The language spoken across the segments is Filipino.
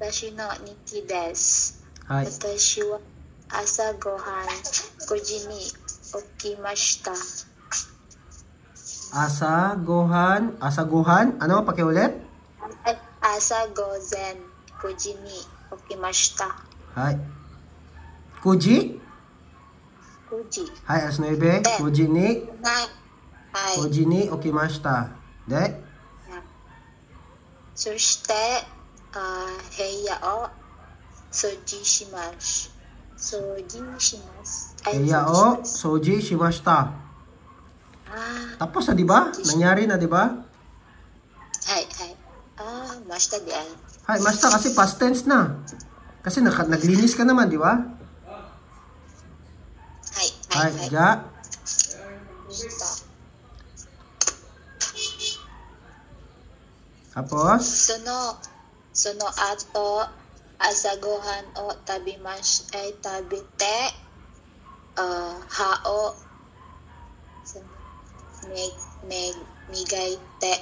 Watashi no Nikki desu. はい。私は朝ごはん5時に起きました。Asa gohan. Asa gohan. Ano? Pakiulit? Asa gozen 9時に起きました。はい。9時? 9時。はい、alas 9. 9時に。はい。9時に起きました。で、そして、部屋を掃除します。掃除します。部屋を掃除しました。Tapos na, di ba? Nangyari na, di ba? Hay, hay. Masta di ay. Hay, masta kasi past tense na. Kasi naglinis ka naman, di ba? Hay, hay, hay. Ja. Tapos? Sono ato asagohan o tabite hao migaite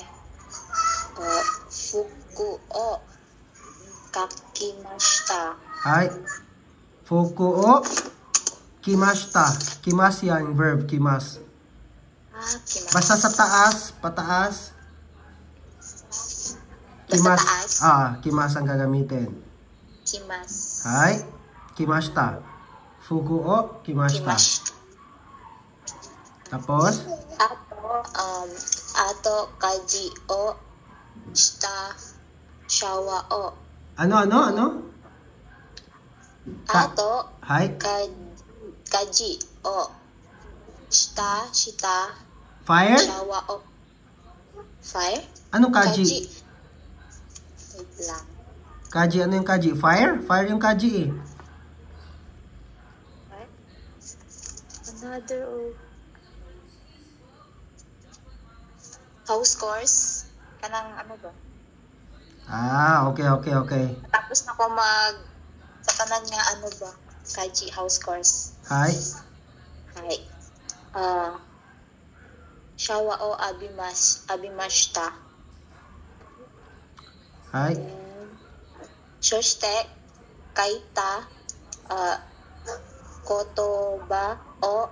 o fuku o kakimashita. Hay. Fuku o kimashita. Kimas yan, verb, kimas. Kimas. Basta sa taas, pataas. Basta taas? Kimas ang gagamitin. Kimas. Hay. Kimashita. Fuku o kimashita. Tapos? Ato kaji o shita shawa o. Ano? Ato Hay. kaji o shita Fire? shawa o. Fire? Ano kaji? Wait lang. Kaji, ano yung kaji? Fire? Fire yung kaji eh. Another house course. Kanang ano ba? Okay. Tapos na ko sa tanan nga ano ba? Kaji house course. Hay. Hay. Shawa o abimashita. Hay. Shoshite kaita kotoba o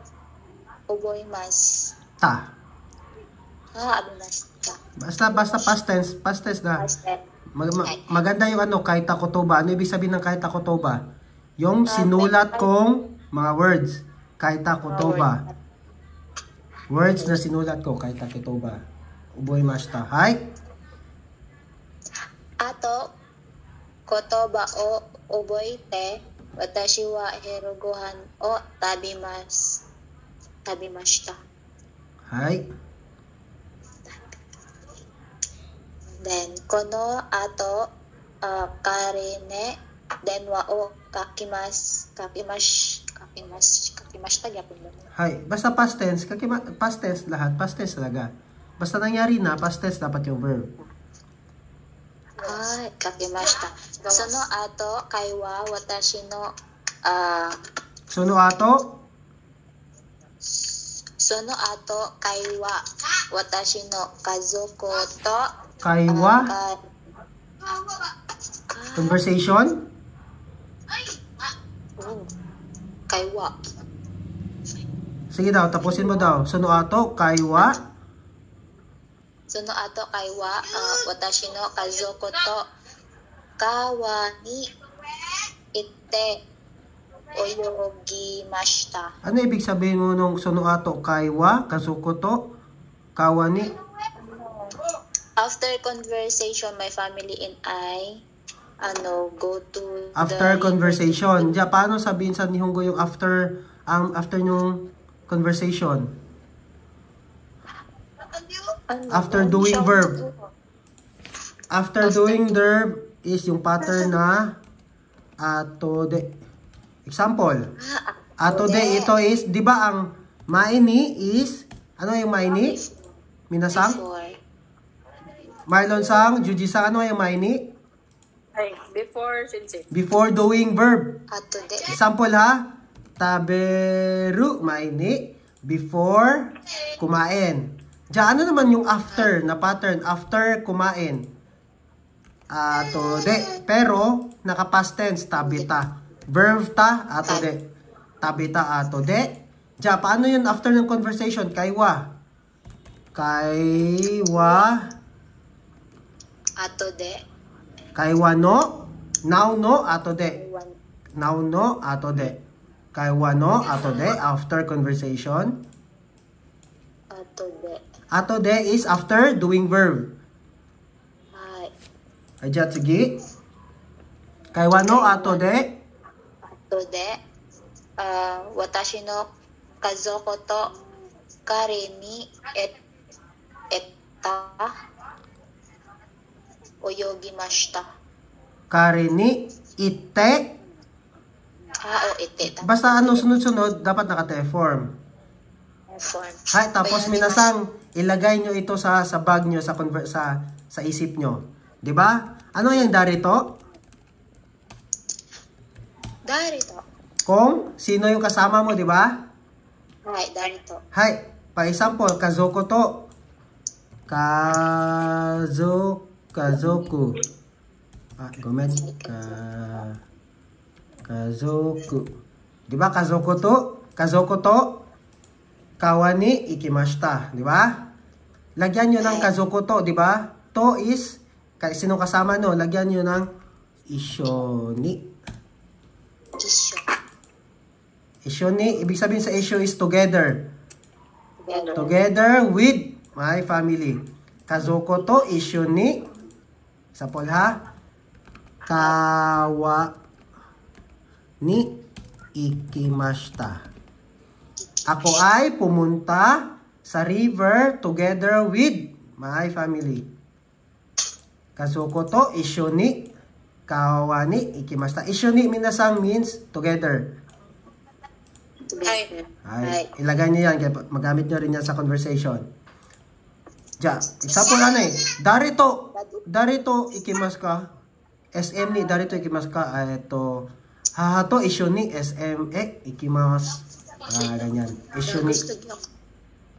oboimasu. Ta. Abimashita. Basta past tense na. Past tense. Maganda yung ano, kaita kotoba. Ano ibig sabihin ng kaita kotoba? Yung sinulat kong mga words. Kaita kotoba. Words na sinulat ko, kaita kotoba. Oboimashita. Hay. Ato kotoba o oboite watashi wa hero gohan o tabimashita. Hay. Then kono ato karene denwa o kakimashita gyapon mo. Hay. Basta past tense, past tense lahat, past tense talaga. Basta nangyari na, past tense dapat yung verb. Kakimashita. Sono ato kaiwa watashi no Sono ato kaiwa watashi no kazoku to kaiwa conversation. Kaiwa. Sige daw, tapusin mo daw. Sono ato kaiwa. Sono ato kaiwa watashi no kazoku to kawani ite oyogimashita. Ano ibig sabihin mo nung sono ato kaiwa, kazuko to, kawani? After conversation, my family and I go to after conversation. Diya, paano sabihin sa Nihongo yung after yung conversation? After doing verb. After doing verb is yung pattern na ato de. Example. Ato de, ito is, di ba ang maini is, ano yung maini? Minasang? Marlon sang, Juji sang, ano yung maini? Before, sensei. Before doing verb. Ato de. Example ha, taberu, maini, before kumain. Diyan, ano naman yung after na pattern, after kumain? atode. Pero, naka-past tense, tabita. Verb ta, atode. Tabita, atode. Ja, paano yun after ng conversation? Kaiwa. Kaiwa. Atode. Kaiwa no. Now no, atode. Now no, atode. Kaiwa no, atode. After conversation. Atode. Atode is after doing verb. Hai. Aja, sige. Kaiwa no, atode. Atode. Watashi no kazoko to kare ni etta oyogimashita. Kare ni ite. Ite. Basta ano sunod-sunod, dapat naka-te-form. Form. Hay, tapos minasang ilagay nyo ito sa bag nyo, sa isip nyo. 'Di ba? Ano yung darito? Darito. Kung sino yung kasama mo, 'di ba? Hai, darito. Hay, for example, kazoko to. Kazoku. Gomen. Kazoku. 'Di ba kazoko to? Kazoko to. Kawani ikimashita, 'di ba? Lagyan niyo ng kazoko to, 'di ba? To is sino kasama no, lagyan niyo ng ishoni. Ishoni, ibig sabihin sa issue is together. Together with my family. Kazoko to ishoni. Example ha. Kawa ni ikimashita. Ako ay pumunta sa river together with my family. Kazoko to ishoni kawa ni ikimashita. Ishoni minasang means together. Ay, ilagay niyo yan. Magamit niyo rin yan sa conversation. Ja, example ano eh. Darito ikimasu ka. SM ni darito ikimasu ka. Ito, hahato isyo ni SM ikimasu. Ganyan. Isyo ni.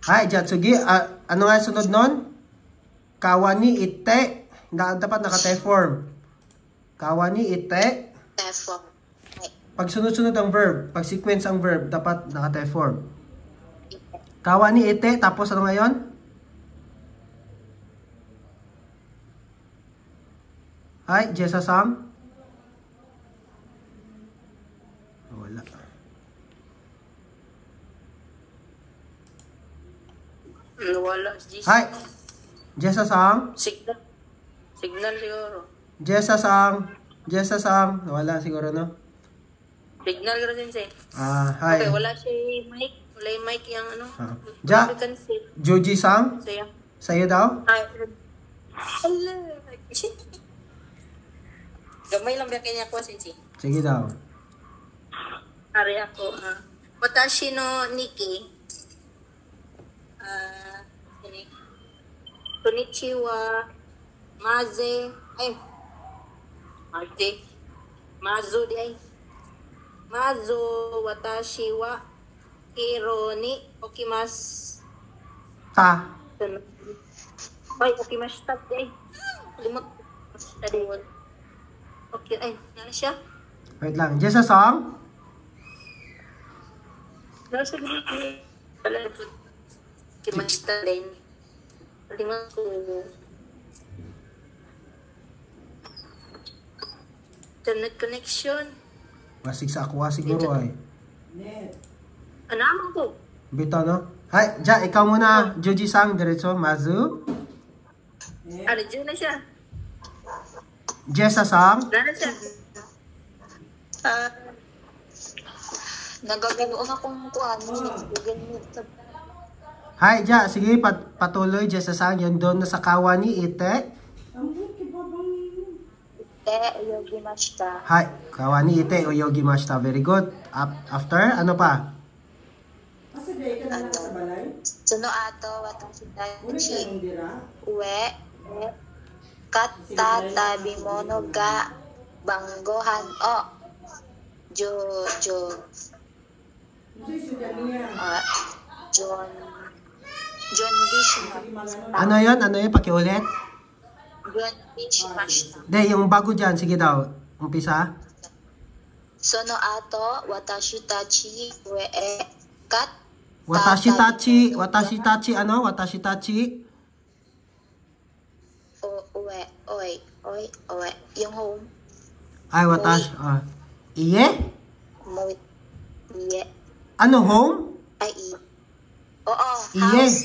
Ay, ja, sige. Ano nga sunod nun? Kawani ite. Dapat naka-te-form. Kawani ite. Te-form. Pag sunod-sunod ang verb, pag sequence ang verb, dapat naka-te-form. Kawani ite, tapos ano ngayon? Ay, Jessa-sam? Wala. Wala. Ay, Jessa-sam? Signal siguro. Jessa-sam? Wala siguro, no? Signal ko rin siya. Hi. Okay, wala siya mic. Wala yung mic yung ano. Ja, Joji-sam? Saya. Sa'yo daw? Ay. Hello. Gamay lang ba kanya ko, Sensei? Sige daw. Ari ako. Watashi no Nikki. Konnichiwa. Maze. Mazu di ay. Mazu watashi wa hiro ni okimasu. Ta. Ay, okimashita di ay. Limot. Okay, ay. Ano siya? Wait lang. Jessa-sam? Nasa limot ni. Okimashita din. Limot ko. Internet connection. Wasig sa aqua siguro ay. Ano naman ko? Bito, no? Hay, ja, ikaw muna. Joji-sang, diretso. Mazu. Ano, dyan na siya. Jessa-sang? Nana siya. Nagaganoon akong kuhanin. Hay, ja, sige, patuloy. Jessa-sang, yun doon na sa kawani ite. Oyogimashita. Hay, kawani ite oyogimashita. Very good. After, ano pa? Suno ato watashi tachi ue katta tabimono ga banggohan o John Bishop. Ano yun? Ano yun? Pakiulit? Junbi shimashita. De, yung bago dyan. Sige daw. Umpisa. Sono ato, watashi tachi ue kat. Watashi tachi, ano? Watashi tachi. Oi. Yung home. Ay, watashi. Iye? Moi. Iye. Ano, home? Ay, i. Oo, Iye. house.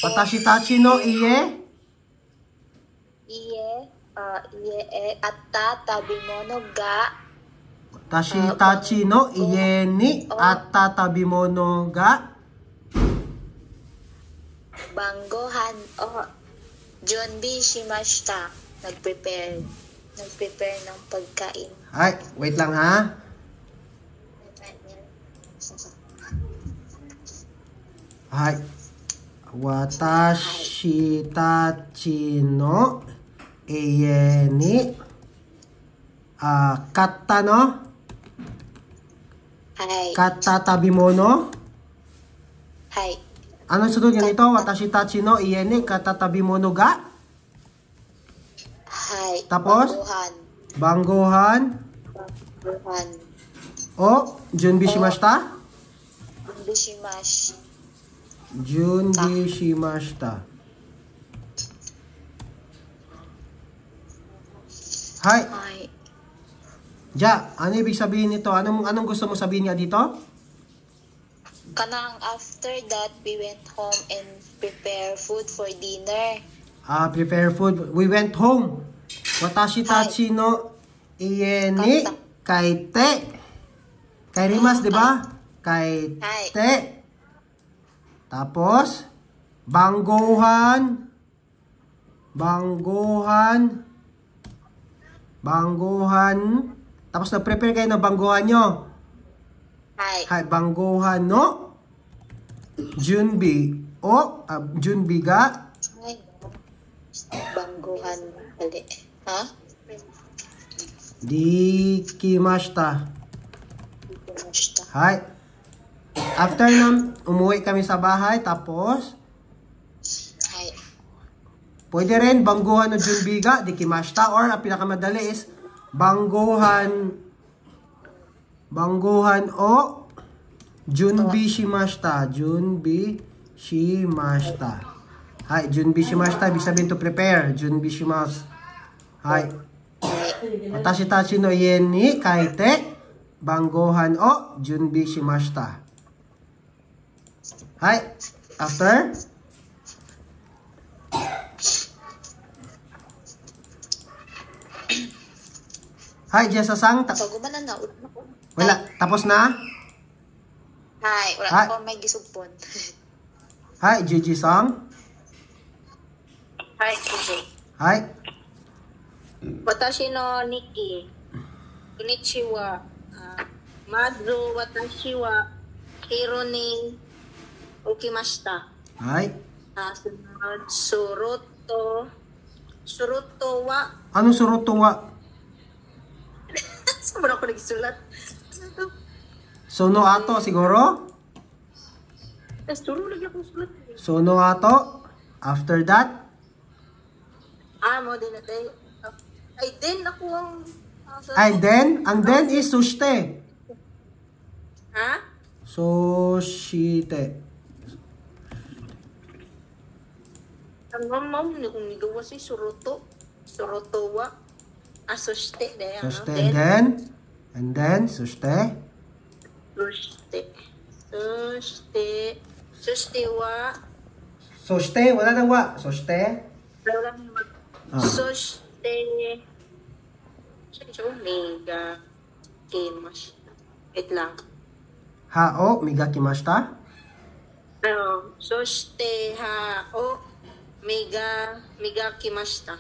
Watashi tachi no iye? Iye. Iye atta tabimono ga. Watashi tachi no iye ni attatabimono ga. Banggohan. Junbi shimashita. Nag-prepare ng pagkain. Ay, wait lang ha. Ay. Watashi tachi no iye ni katta no? Hay. Katta tabimono? Hay. Anong sunod yun ito? Watashi tachi no iye ni katta tabimono ga? Hay. Tapos? Banggohan. O, junbi shimashita? Bishimash. Junbi shimashita. Hay. Hay. Ja, ano ibig sabihin nito? Anong gusto mo sabihin niya dito? Kanang after that, we went home and prepare food for dinner. Prepare food. We went home. Watashi tachi no iye ni kaite. Kairimasu, di ba? Kaite. Tapos, banggohan. Tapos na-prepare kayo ng banggohan nyo. Hay. Banggohan no junbi o junbi ga Hay. Bangguhan. Hali. Ha? dikimashita. Bishimash. Hay. After na umuwi kami sa bahay, tapos Hay. pwede rin bangguhan no junbi ga dikimashita, or ang pinakamadali is bangguhan o junbi shimashita. Hay, junbi shimashita ibig sabihin to prepare. Junbi shimasu. Hay. Watashi tachi no iye ni kaite banggohan o junbi shimashita. Hay. After? Hay, Jessa-sang. Pagumanan na. Wala. Tapos na? Hay. Wala Hay. ko may gisugpon. Hay, Gigi-sang. Hi, Kujo. Hay. Watashi no Nikki. Konnichiwa. Mazu watashi wa hiro ni ukimashita. Hay. Sunod, suruto wa. Anong suruto wa? Saan ba ako nagsulat? Sono ato siguro? Suro lagi akong sulat. Sono ato. After that? Mo din natin. Ay, din ako ang... And then? Ang then is sushite. Ha? Sushite. Ang mamam ni kung nigawa si suruto. Suruto wa. Sushite. Sushite. And then, sushite. Sushite wa. Sushite. Wala nang wa. Sushite. Sushite. Mega kimashita. Wait lang. Hao, migakimashita. Sushite hao mega kimashita.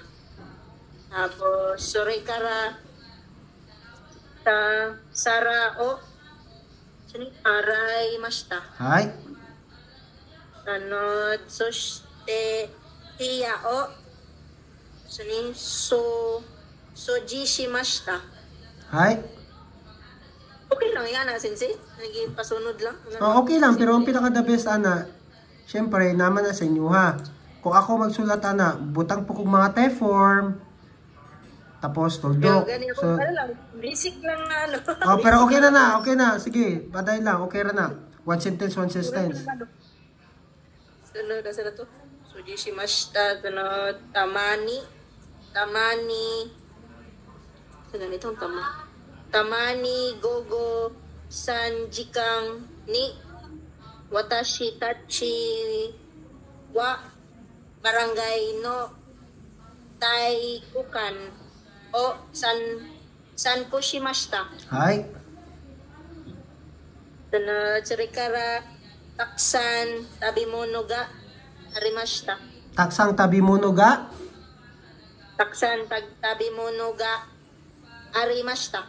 Tapos, sore kara sara o aray mashita. Hay. Tanod, sushite hiya o soji shimashita. Hay. Okay lang yan, sensei. Naging pasunod lang. Okay lang, pero ang pinaka-the best, syempre, naman na sa inyo ha. kung ako magsulat ana, butang po kong mga T-form. Tapos tuldok. Gani ako, So, ano lang, basic lang na ano. oh, pero okay na. Okay na. Sige, paday lang. Okay ra na. One sentence, one sentence. Sunod, asa na to? Sujishimashita, sunod, tamani. Sa ganitong tama. Tamani, gogo, sanjikang, ni, watashi, tachi, wa, barangay, no, taikukan, o, san po shimashita. Hay. Sunod, surikara, taksan, tabimono ga, arimashita. Taksang tabi mo no ga. Taksan, tabimono ga, arimashita.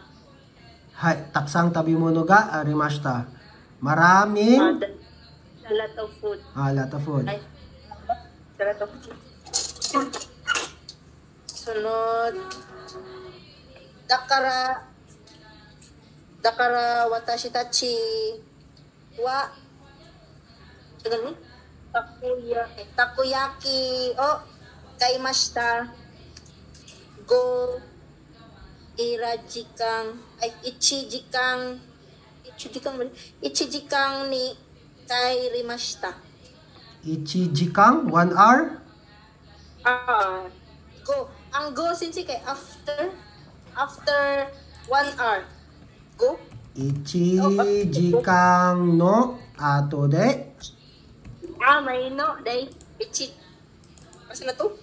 Hay. Taksang tabi mo no ga. Arimashita. Maraming. A lot of food. Lot of food. Ay, a lot of food. Sunod, dakara watashi tachi wa takoyaki o kaimashita go ichijikang ni kairimashita. Ichijikang 1 hour. Go. Ang go since kay after 1 hour. Go. Ichijikang no ato de. May no day. Asa na to?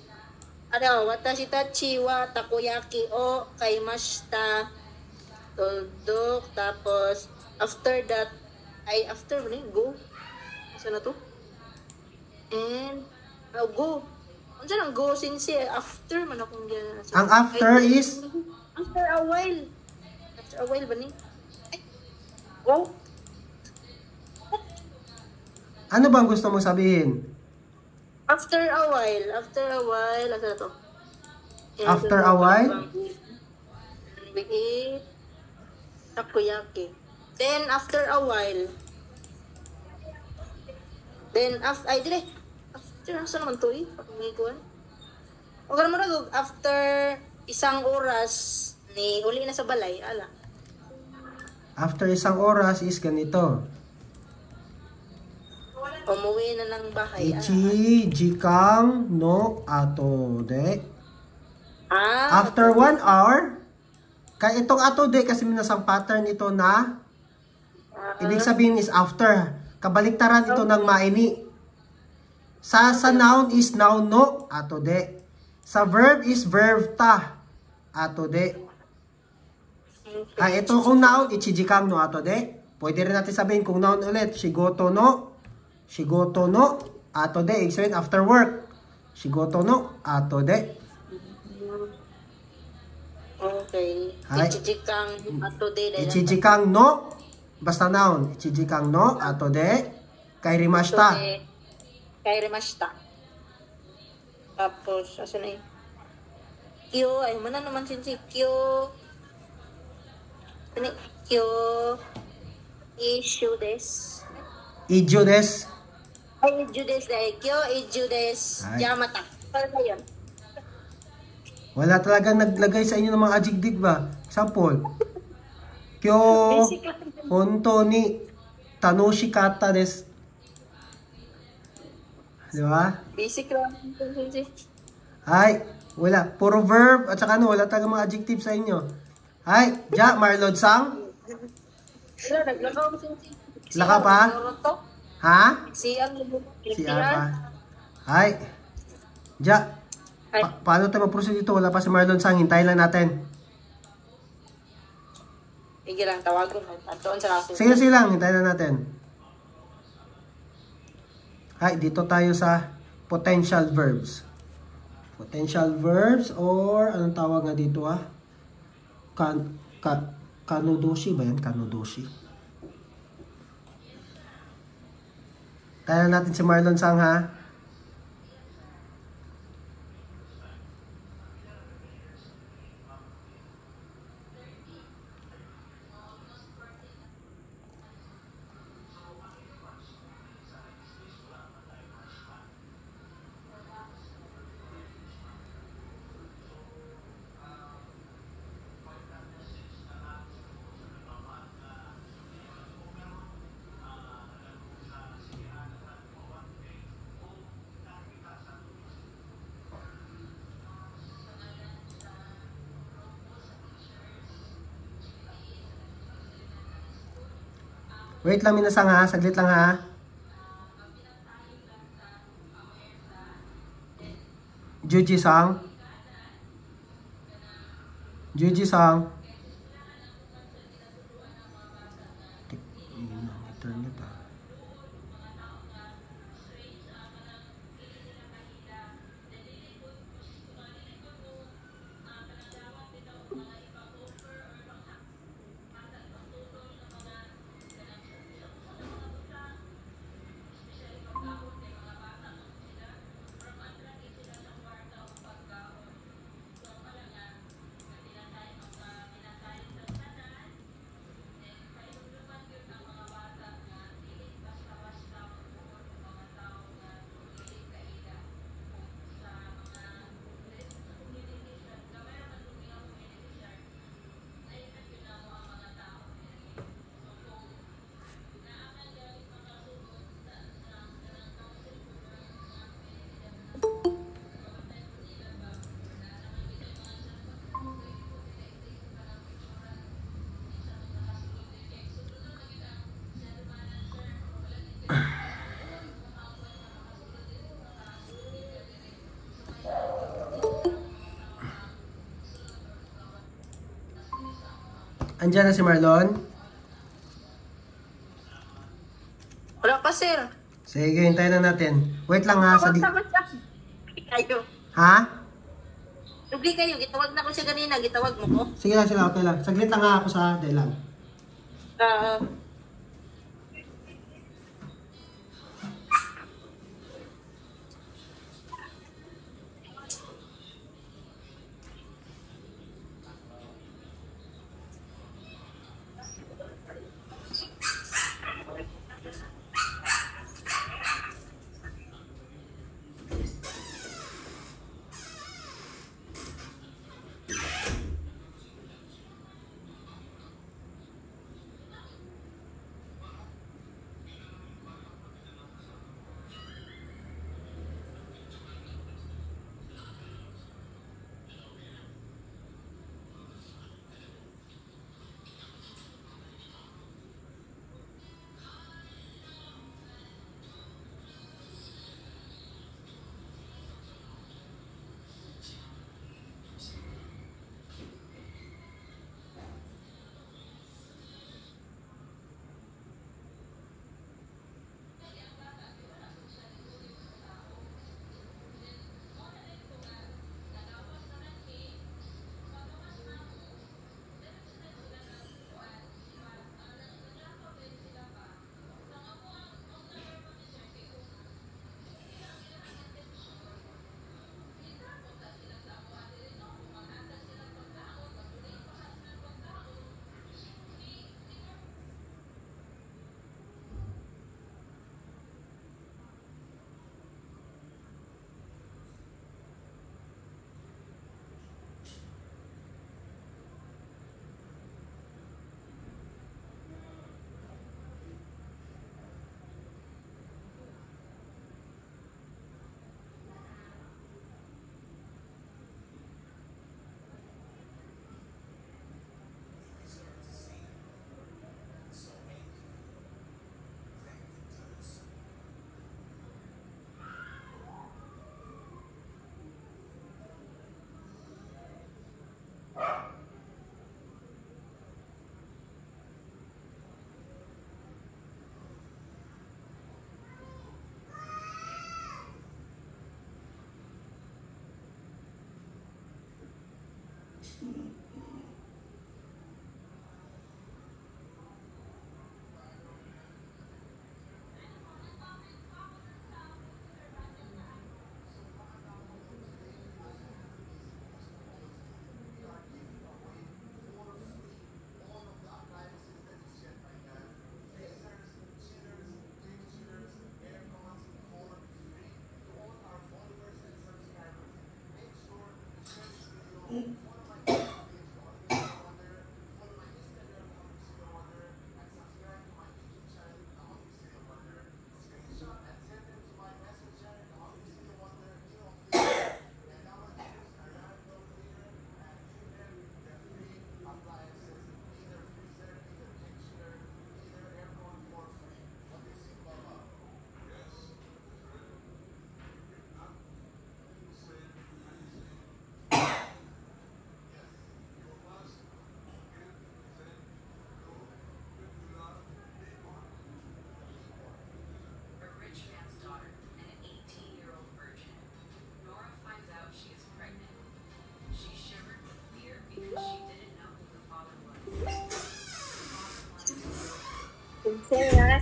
Ano, watashi tachi wa takoyaki o kaimashita. Tuldok. Tapos, after that, after ba niya? Go. Asa na to? And, go. Ano ang go since after man akong gano'n. Ang after is? After a while. After a while ba niya? Go. Ano bang gusto mong sabihin? After a while, ano na to? After a while? We eat takoyaki. Then, after a while, after, nasa naman to eh? Pagmiguan. O gano'n mo na, after isang oras, ni uli na sa balay, ala. After isang oras is ganito. Umuwi na ng bahay. Ichijikang no ato de. After Okay. 1 hour, kaya itong ato de kasi minasang pattern ito na ibig sabihin is after. Kabaliktaran ito ng maini. Sa noun is noun no ato de. Sa verb is verb ta ato de. Ito kung noun, ichijikang no ato de. Pwede rin natin sabihin kung noun ulit, shigoto no ato de. Ibig sabihin after work. Shigoto no ato de. Okay. Hi. Ichijikang ato de. Ichijikang no, basta noun. Ichijikang no ato de. Kairimashita. Kairimashita. Tapos, asa na yun? Kyo, ay mana naman sinsi. Kyo. Ano? Kyo. Issue des. Ijo des. Ay, issue des. Kyo, issue des. Ay. Yamata. Para ba yun? Wala talagang naglagay sa inyo ng mga adjective ba? Example. Kyo Basic lang. honto ni tanoshikata des. Di ba? Basic lang. Sinsi. Ay, wala. Puro verb at saka wala talagang mga adjective sa inyo. Ay, ja, Marlon Sang. Wala, naglakaw sinsi. Laka pa? Ha? CR. CR pa. Ay. Ja. Paano tayo mag-proceed dito? Wala pa si Marlon Sang. Hintayin lang natin. Sige lang, tawagon. Doon sa kaso. Sige lang. Hintayin lang natin. Ay, dito tayo sa potential verbs. Potential verbs or anong tawag nga dito Kanudoshi ba yan? Kanudoshi. Kaya natin si Marlon Sang ha. Wait lang minasang ha, saglit lang ha. Juji Sang. Juji Sang. Internet ah. Andiyan na si Marlon. Wala pa, sir. Sige, hintayin na natin. Wait lang ha. Tawag na ko siya. Kayo. Ha? Tugli kayo. Gitawag na ko siya ganina. Gitawag mo ko. Sige lang, okay lang. Saglit lang ha ako sa day lang.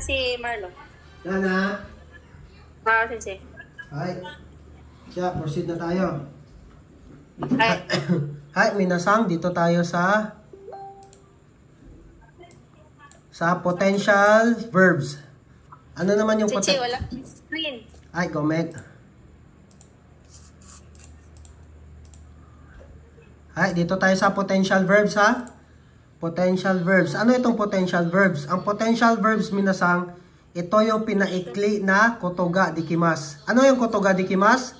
Si Marlo. Nana. Sensei. Hi. Siya, proceed na tayo. Ay, Hi, minasang, dito tayo sa potential verbs. Ano naman yung Sensei, potential? wala screen. Ay, comment. Hi, dito tayo sa potential verbs ha. Potential verbs. Ano itong potential verbs? Ang potential verbs, minasang, ito yung pinaikli na kotoga dikimas. Ano yung kotoga dikimas?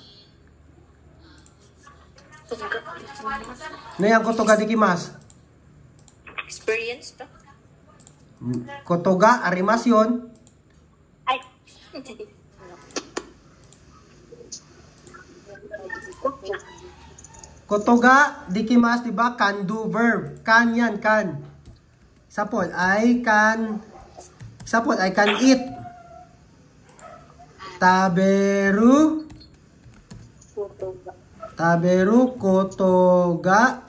Ano yung kotoga dikimas? Experience to? Kotoga, arimas yun. Ay. Kotoga, dikimas, di ba? Can do verb. Can yan, can. Sapol, I can eat. Taberu, kotoga,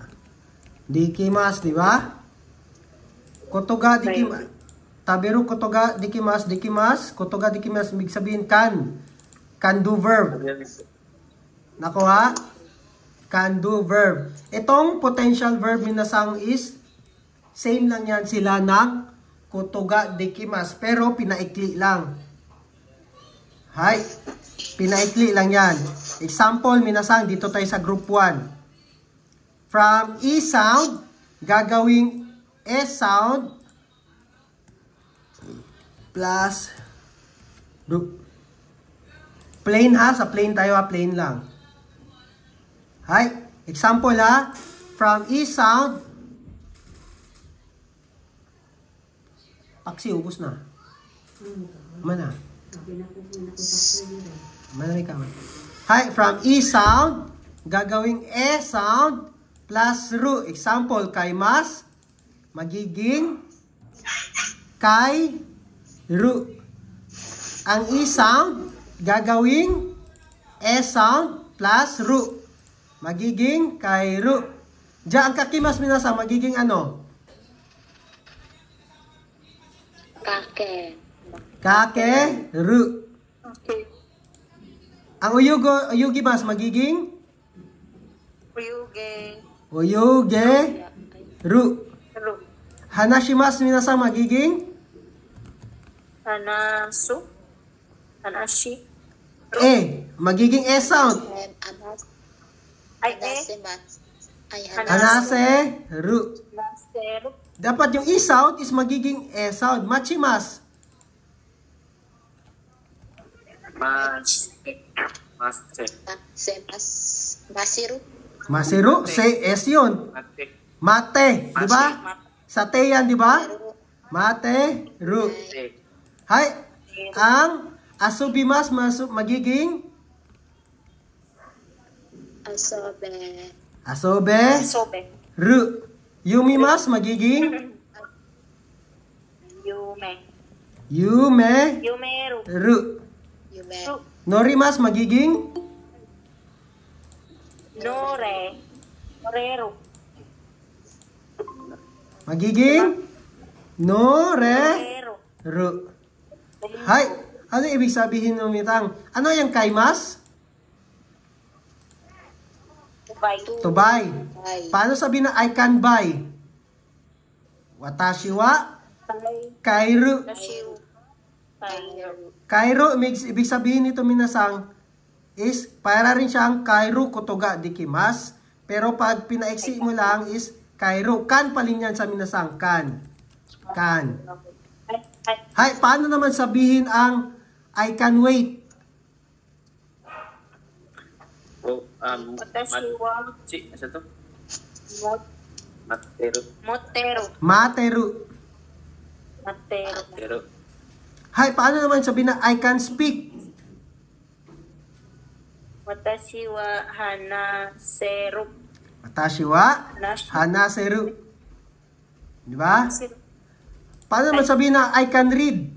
dikimas, di ba? Kotoga, dikimas. Taberu, kotoga, dikimas, kotoga, dikimas, ibig sabihin can. Can do verb. Nakuha? Can do verb. Itong potential verb, minasang, is same lang yan sila ng kotoga dikimas, pero pinaikli lang. Hay, pinaikli lang yan. Example, minasang, dito tayo sa group 1. From E sound, gagawing S sound plus plain ha, sa plain tayo ha, plain lang. Hay, example ha, from E sound, paksi, ubos na. Mana? Mana ikaw? Hi, from E sound, gagawing E sound plus ru. Example, kay mas, magiging kay ru. Ang E sound, gagawing E sound plus ru. Magiging kay ru. Diyan ang kakimas minasa, magiging ano? Kake, ru. Okay. Ang uyugi mas magiging? Uyuge, ru. Hanashimas minasa magiging? Hanashi. Magiging E sound. Ay, Hanase, ru. Nasero. Dapat yung E sound is magiging E sound. Machimas. Masiru, say S yun. Mate, di ba? Sa te yan, di ba? Mate, ru. Hay, ang asubimas magiging? Asobe, ru. Yumimas magiging? Yumeru. Ru. Norimas magiging? Norero. Magiging? Norero. Ru. Hay, ano ibig sabihin ng mitang? Ano yung kaimas? To buy. Paano sabihin na I can buy? Watashi wa kairu. Kairu, ibig sabihin nito minasang is para rin siyang kairu kotoga dikimas. Pero pag pinaiksi mo lang is kairu. Kan pa rin yan sa minasang. Kan. Hay, paano naman sabihin ang I can wait? Materu. Hay, paano naman sabihin na I can speak? Watashi wa hanaseru. Di ba? Paano naman sabihin na I can read?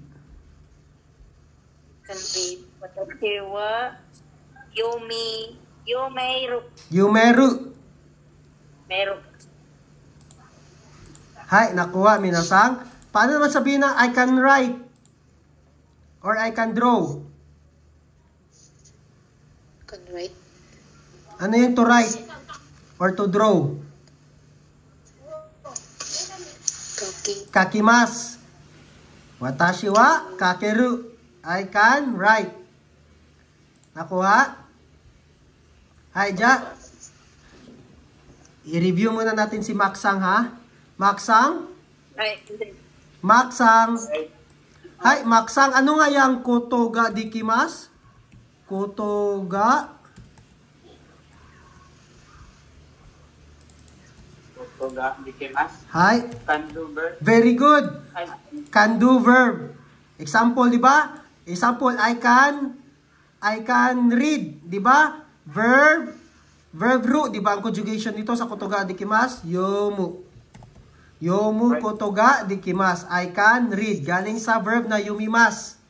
Watashi wa Yumeru. Meru. Hay, nakuha minasang. Paano naman sabihin na I can write? Or I can draw. Can write. Ano yung to write? Or to draw? Kaki. Kakimas. Watashi wa kakeru. I can write. Nakuha? Hi, Ja. I-review muna natin si Maksang, ha? Maksang? Ay, hindi. Maksang. Hi, Maksang. Ano nga yung kotoga dikimas? Kotoga. Kotoga dikimasu. Hi. Can do verb. Very good. Ay, Can do verb. Example, di ba? Example, I can read, di ba? Verb ru, di ba? Ang conjugation nito sa kotoga dikimas, yomu. Yomu kotoga dikimas. I can read. Galing sa verb na yumimas.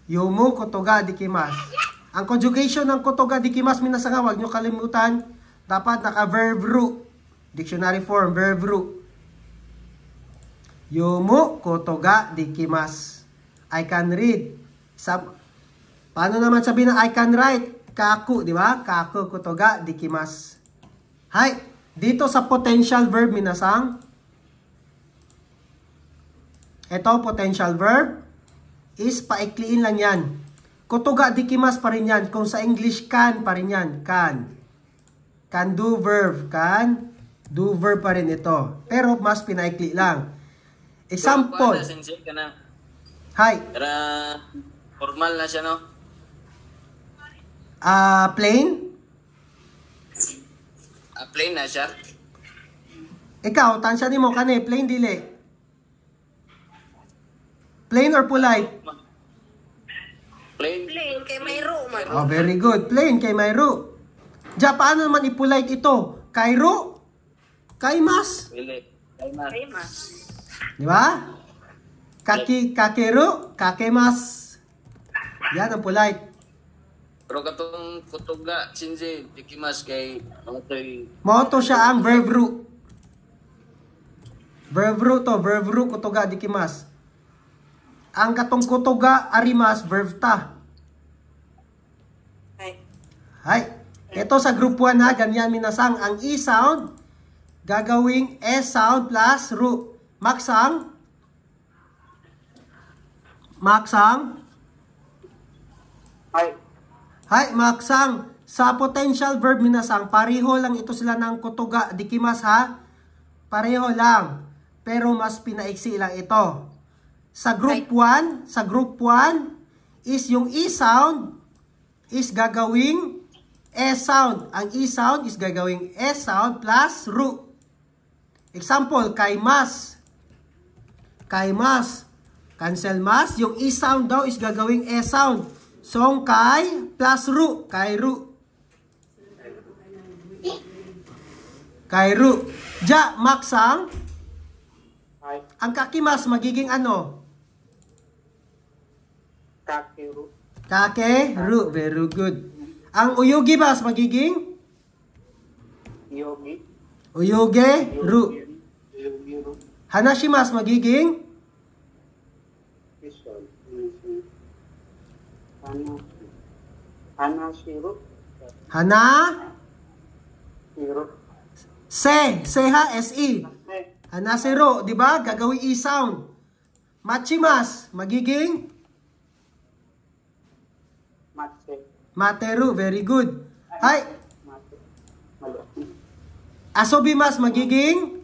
Yomu kotoga dikimas. Ang conjugation ng kotoga dikimas, minasanga, wag nyo kalimutan, dapat naka-verb ru. Dictionary form, verb ru. Yomu kotoga dikimas. I can read. Paano naman sabihin na I can write? Kaku, di ba? Kaku kotoga dikimas. Hi, dito sa potential verb, minasang. Ito, potential verb is paikliin lang yan. Kotoga dikimas pa rin yan. Kung sa English, can pa rin yan. Can. Can do verb. Can do verb pa rin ito. Pero mas pinaikli lang. Example. Sensei ka na. Hi. Para formal na siya, no? Plain? Plain na siya. Ikaw, tansya ni mo kani, plain dili. Plain or polite? Plain. Plain, kay may ro man. Oh, very good. Plain kay Mayro. Ja, paano naman i-polite ito? Kayro? Kaymas? Pili. Ay, ma. Kay mas. Di ba? Kakeru, kakemas. Yan ang polite. Pero katong kutuga, sensei, dikimas kay Matoy. Moto siya ang verb ru. Verb ru to, verb ru kotoga dikimas. Ang katong kotoga arimas verb ta. Ay. Hay. Ito sa group 1 ha, ganyan minasang ang E sound gagawing S sound plus ru. Maksang? Maksang? ay, Hay, maksang. Sa potential verb minasang, pareho lang ito sila ng kotoga dikimas ha. Pareho lang. Pero mas pinaiksi lang ito. Sa group 1 is yung E sound is gagawing S sound. Ang E sound is gagawing S sound plus ru. Example, kaymas. Kaymas. Cancel mas. Yung E sound daw is gagawing S sound. So, kay plus ru. Kayru. Kayru. Ja, maksang. ay, Ang kakimas magiging ano? kakeru. Kakeru. Very good. Ang uyugi bas magiging? Yogi. Uyuge. Ru. Yogi ru. Hanashimas magiging? This one. Hanashiru. Hana. Shiru. Seha, S-E. Ay, Hanasero, di ba? Gagawin E-sound. Machimas, magiging? matse. Materu, very good. Hay, Mate. Malo. asobimas, magiging?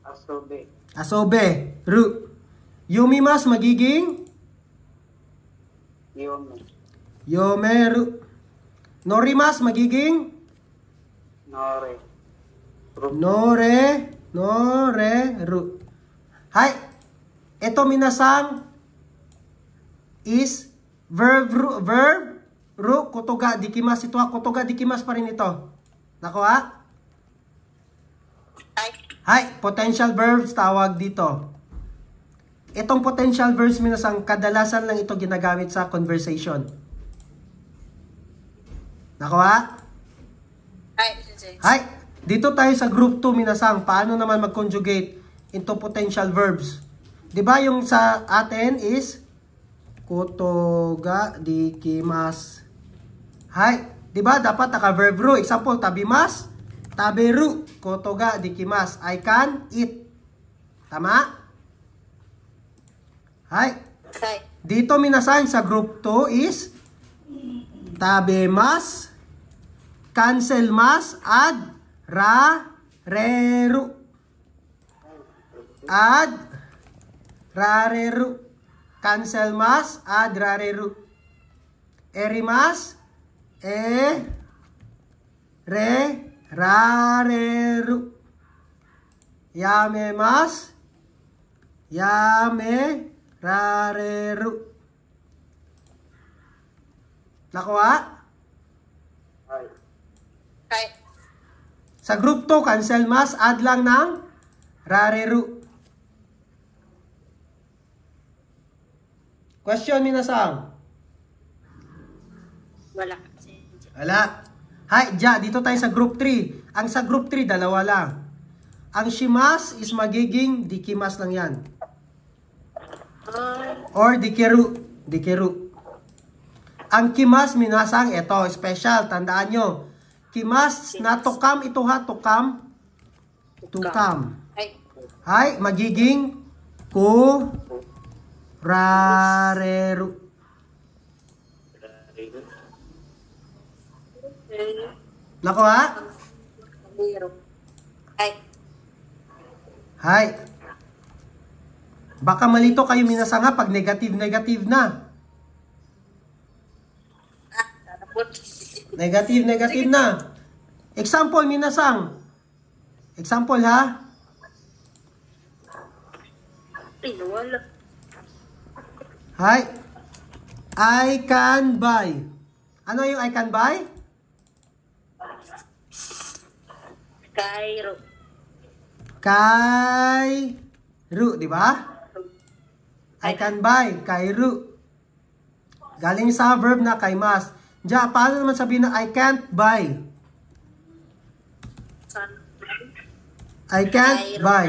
Asobe. Asobe, ru. Yumimas, magiging? Yome. Yomeru. Norimas, magiging? Nore. Ru. Nore, ru. Hay, ito minasang is verb, ru, kotoga, dikimas. Ito ha, kotoga, dikimas pa rin ito. Nakuha? Ay. Hay, potential verbs tawag dito. Itong potential verbs minasang kadalasan lang ito ginagamit sa conversation. Nakuha? Ay, sensei. Hay, dito tayo sa group 2 minasang. Paano naman mag-conjugate into potential verbs. 'Di ba yung sa atin is koto ga dikimasu. Hay, 'di ba dapat naka-verb ru. Example, tabimasu, taberu, koto ga dikimasu. I can eat. Tama? Hay. Hi. Dito minasan sa group 2 is tabemas, cancelmas, ad, reru. Ad, rareru. Cancelmas, ad, rareru. Erimas, rareru. Yamemas, rareru. Nakuha? Hi. Hi. Sa group 2, cancel mas, add lang ng rareru. Question, minasang? Wala. Wala. Hay, dito tayo sa group 3. Ang sa group 3, dalawa lang. Ang shimas is magiging dikimas lang yan. Or dikiru. Dikiru. Ang kimas, minasang, ito, special. Tandaan nyo. Kimas na to come, ito ha, to come. To come. Hi. Hay, magiging rareru. Nako ha? Hi. Hay. Baka malito kayo minasang ha pag negative na. Negative na. Example, minasang. Example, ha? Wala. Hi. I can buy. Ano yung I can buy? Cairo. Kairu, di ba? I can buy. Kairu. Galing sa verb na kaimas. Diyan, paano naman sabihin na I can't buy? I can't buy.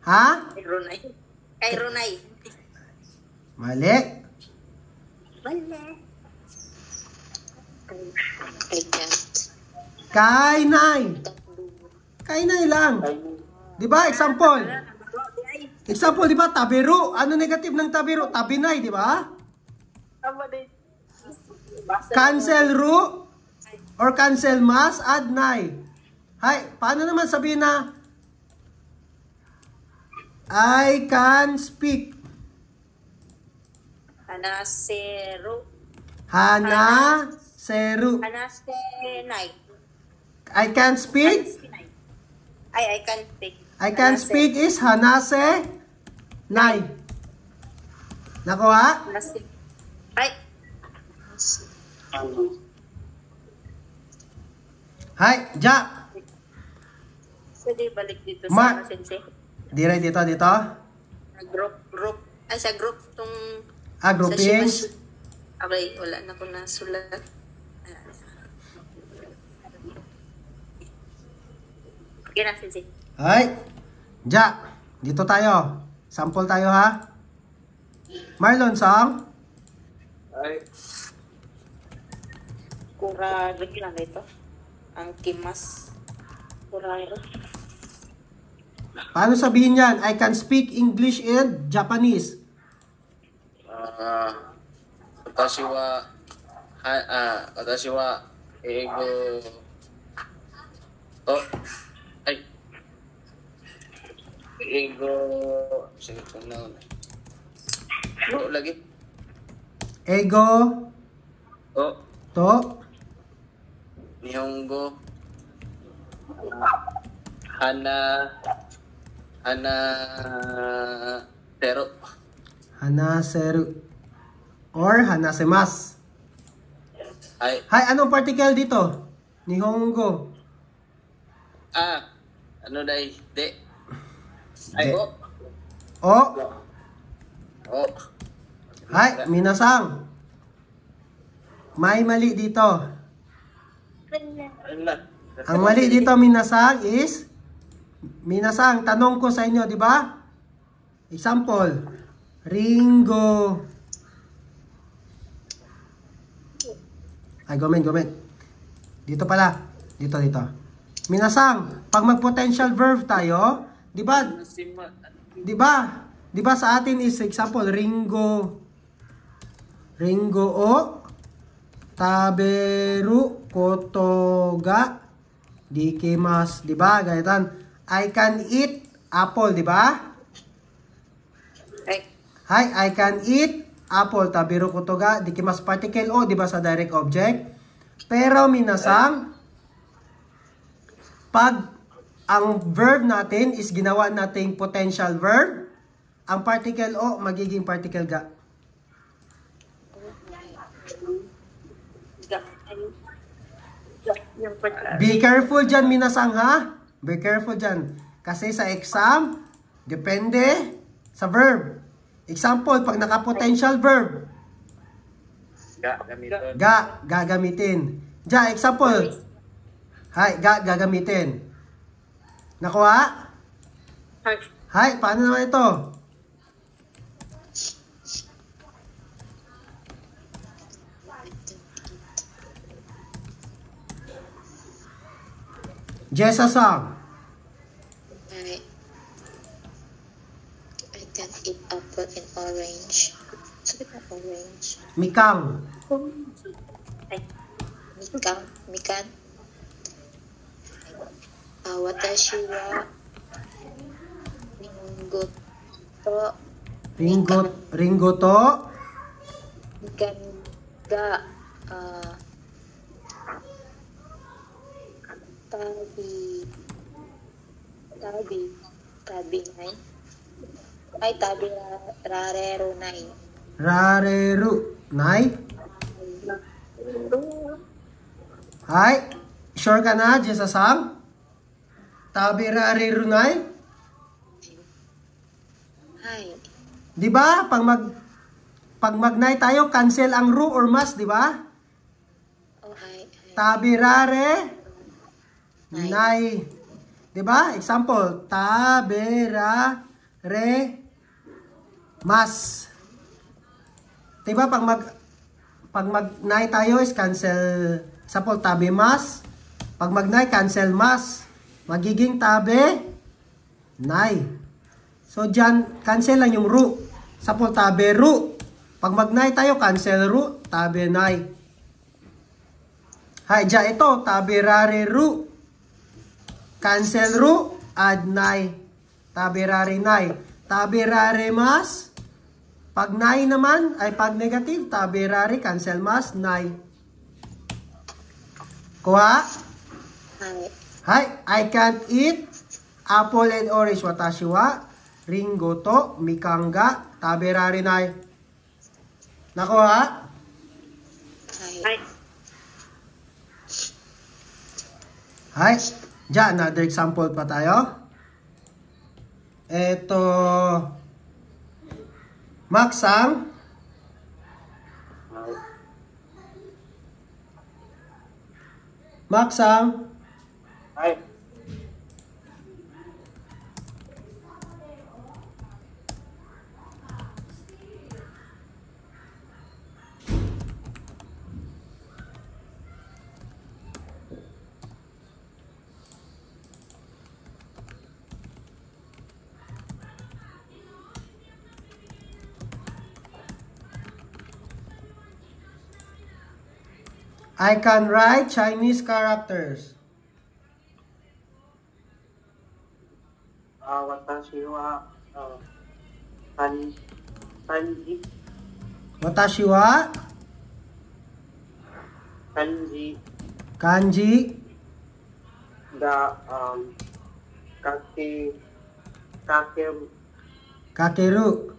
Ha? Kaironay. Mali. Wala. I can't. Kainay. Kainay lang. Di ba? Example. Example, di ba? Tabiru. Ano negative ng tabiru? Tabinay, di ba? Cancel ru or cancel mas, add nay. Hay, paano naman sabihin na I can speak? Hanaseru. Hanaseru. Hanasenay. I can speak? I can speak. I can speak is hanase nay. Nakuha? Hi. Hay, ja. Pwede balik dito Ma- sa sensei. Dire dito. Group. Ay, sa group tong... Groupings. Okay, wala na ko nasulat. Okay na, sensei. Hay. Ja. Dito tayo. Sample tayo ha. Marlon, song. Ay, Kuraro lang ito. Ang kimas. Kuraro. Paano sabihin yan? I can speak English and Japanese. watashi wa eigo sige ko na. Lagi. Ego. To. Nihongo. Hanaseru. Or hanasemasu. Ay, Hay, anong particle dito? Nihongo. ano dai? De. Ay, De. o. O. Hay, minasang. May mali dito. Ang mali dito, minasang is, minasang, tanong ko sa inyo, di ba? Example, Ringo. Ay, gomen. Dito pala. Dito. Minasang, pag mag-potential verb tayo, di ba? Di ba sa atin is example, Ringo o taberu koto ga dikimasu. Di ba? Ganyan. I can eat apple, di ba? Hi, I can eat apple. Taberu koto ga dikimasu. Particle o, di ba sa direct object? Pero minasang, pag ang verb natin is ginawa nating potential verb, ang particle o magiging particle ga. Be careful dyan, minasang, ha? Be careful dyan. Kasi sa exam, depende sa verb. Example, pag naka-potential verb, gagamitin. Diyan, example. Hi, gagamitin. Nakuha? Hi, paano naman ito? Jessa Sang. I can eat apple and orange. Sabi ko orange. Mikang. Mikan. Watashi wa Ringo to. Mikan ga tabi nai. Ay, tabi rareru nai. Rareru nai. Hi, sure ka na, Jessa Sang? Tabi rareru nai? Hi. Di ba? Pag mag-nai tayo, cancel ang ru or mas, di ba? Oh, hi. Tabi rare nai. Di ba? Example, tabi rare mas. Di ba? Pag mag-nai tayo is cancel. Example, tabi mas. Pag mag-nai, cancel mas. Magiging tabi nai. So, dyan, cancel lang yung ru. Example, tabi ru. Pag mag-nai tayo, cancel ru. Tabi nai. Hay, dyan ito, tabi rare ru. Cancel ru. Add nai. Tabi rare nai. Tabi rare mas. Pag nai naman, ay pag negative, tabi rare, cancel mas, nai. Kuha? Hi. Hi, I can't eat apple and orange. Watashi wa Ringo to Mikang ga tabi rare nai. Nakuha? Hi. Hi. Diyan, another example pa tayo. Ito, Maksang. Maksang. Hi. I can write Chinese characters. Watashi wa kanji Watashi wa kanji ga kakeru.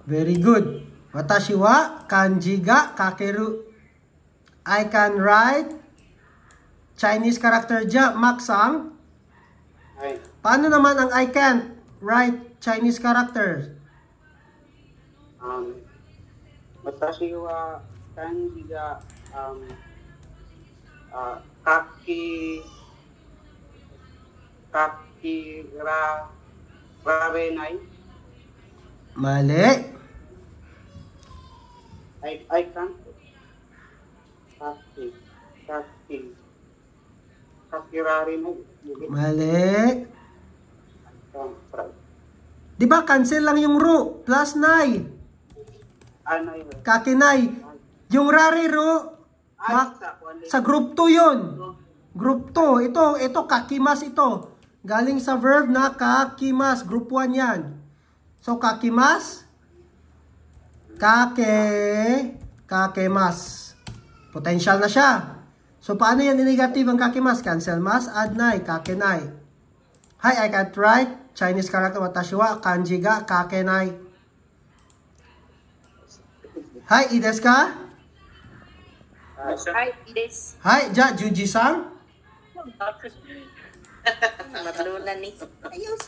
Very good. Watashi wa kanji ga kakeru. I can write Chinese character ja, Maksang. Hi. Paano naman ang I can't write Chinese characters? Watashi wa kanji ga kaki ra rarenai. Mali. I can't. Kaki. Kakirari na. Mali. Right. Di ba cancel lang yung ru plus nay. Ano yun? Kakinay. Yung rari ru sa group 2 yun. Group 2. Ito kakimas ito. Galing sa verb na kakimas. Group 1 yan. So kakimas. Kakemas. Potential na siya. So paano yan i-negative ang kakimas? Cancel mas, add nay, kakenay. Hi, I can't write Chinese character watashi wa kanji ga kakenai. Hi, ides ka? Hi, this. Hi, ja Juji-san? Marlunan ni. Ayos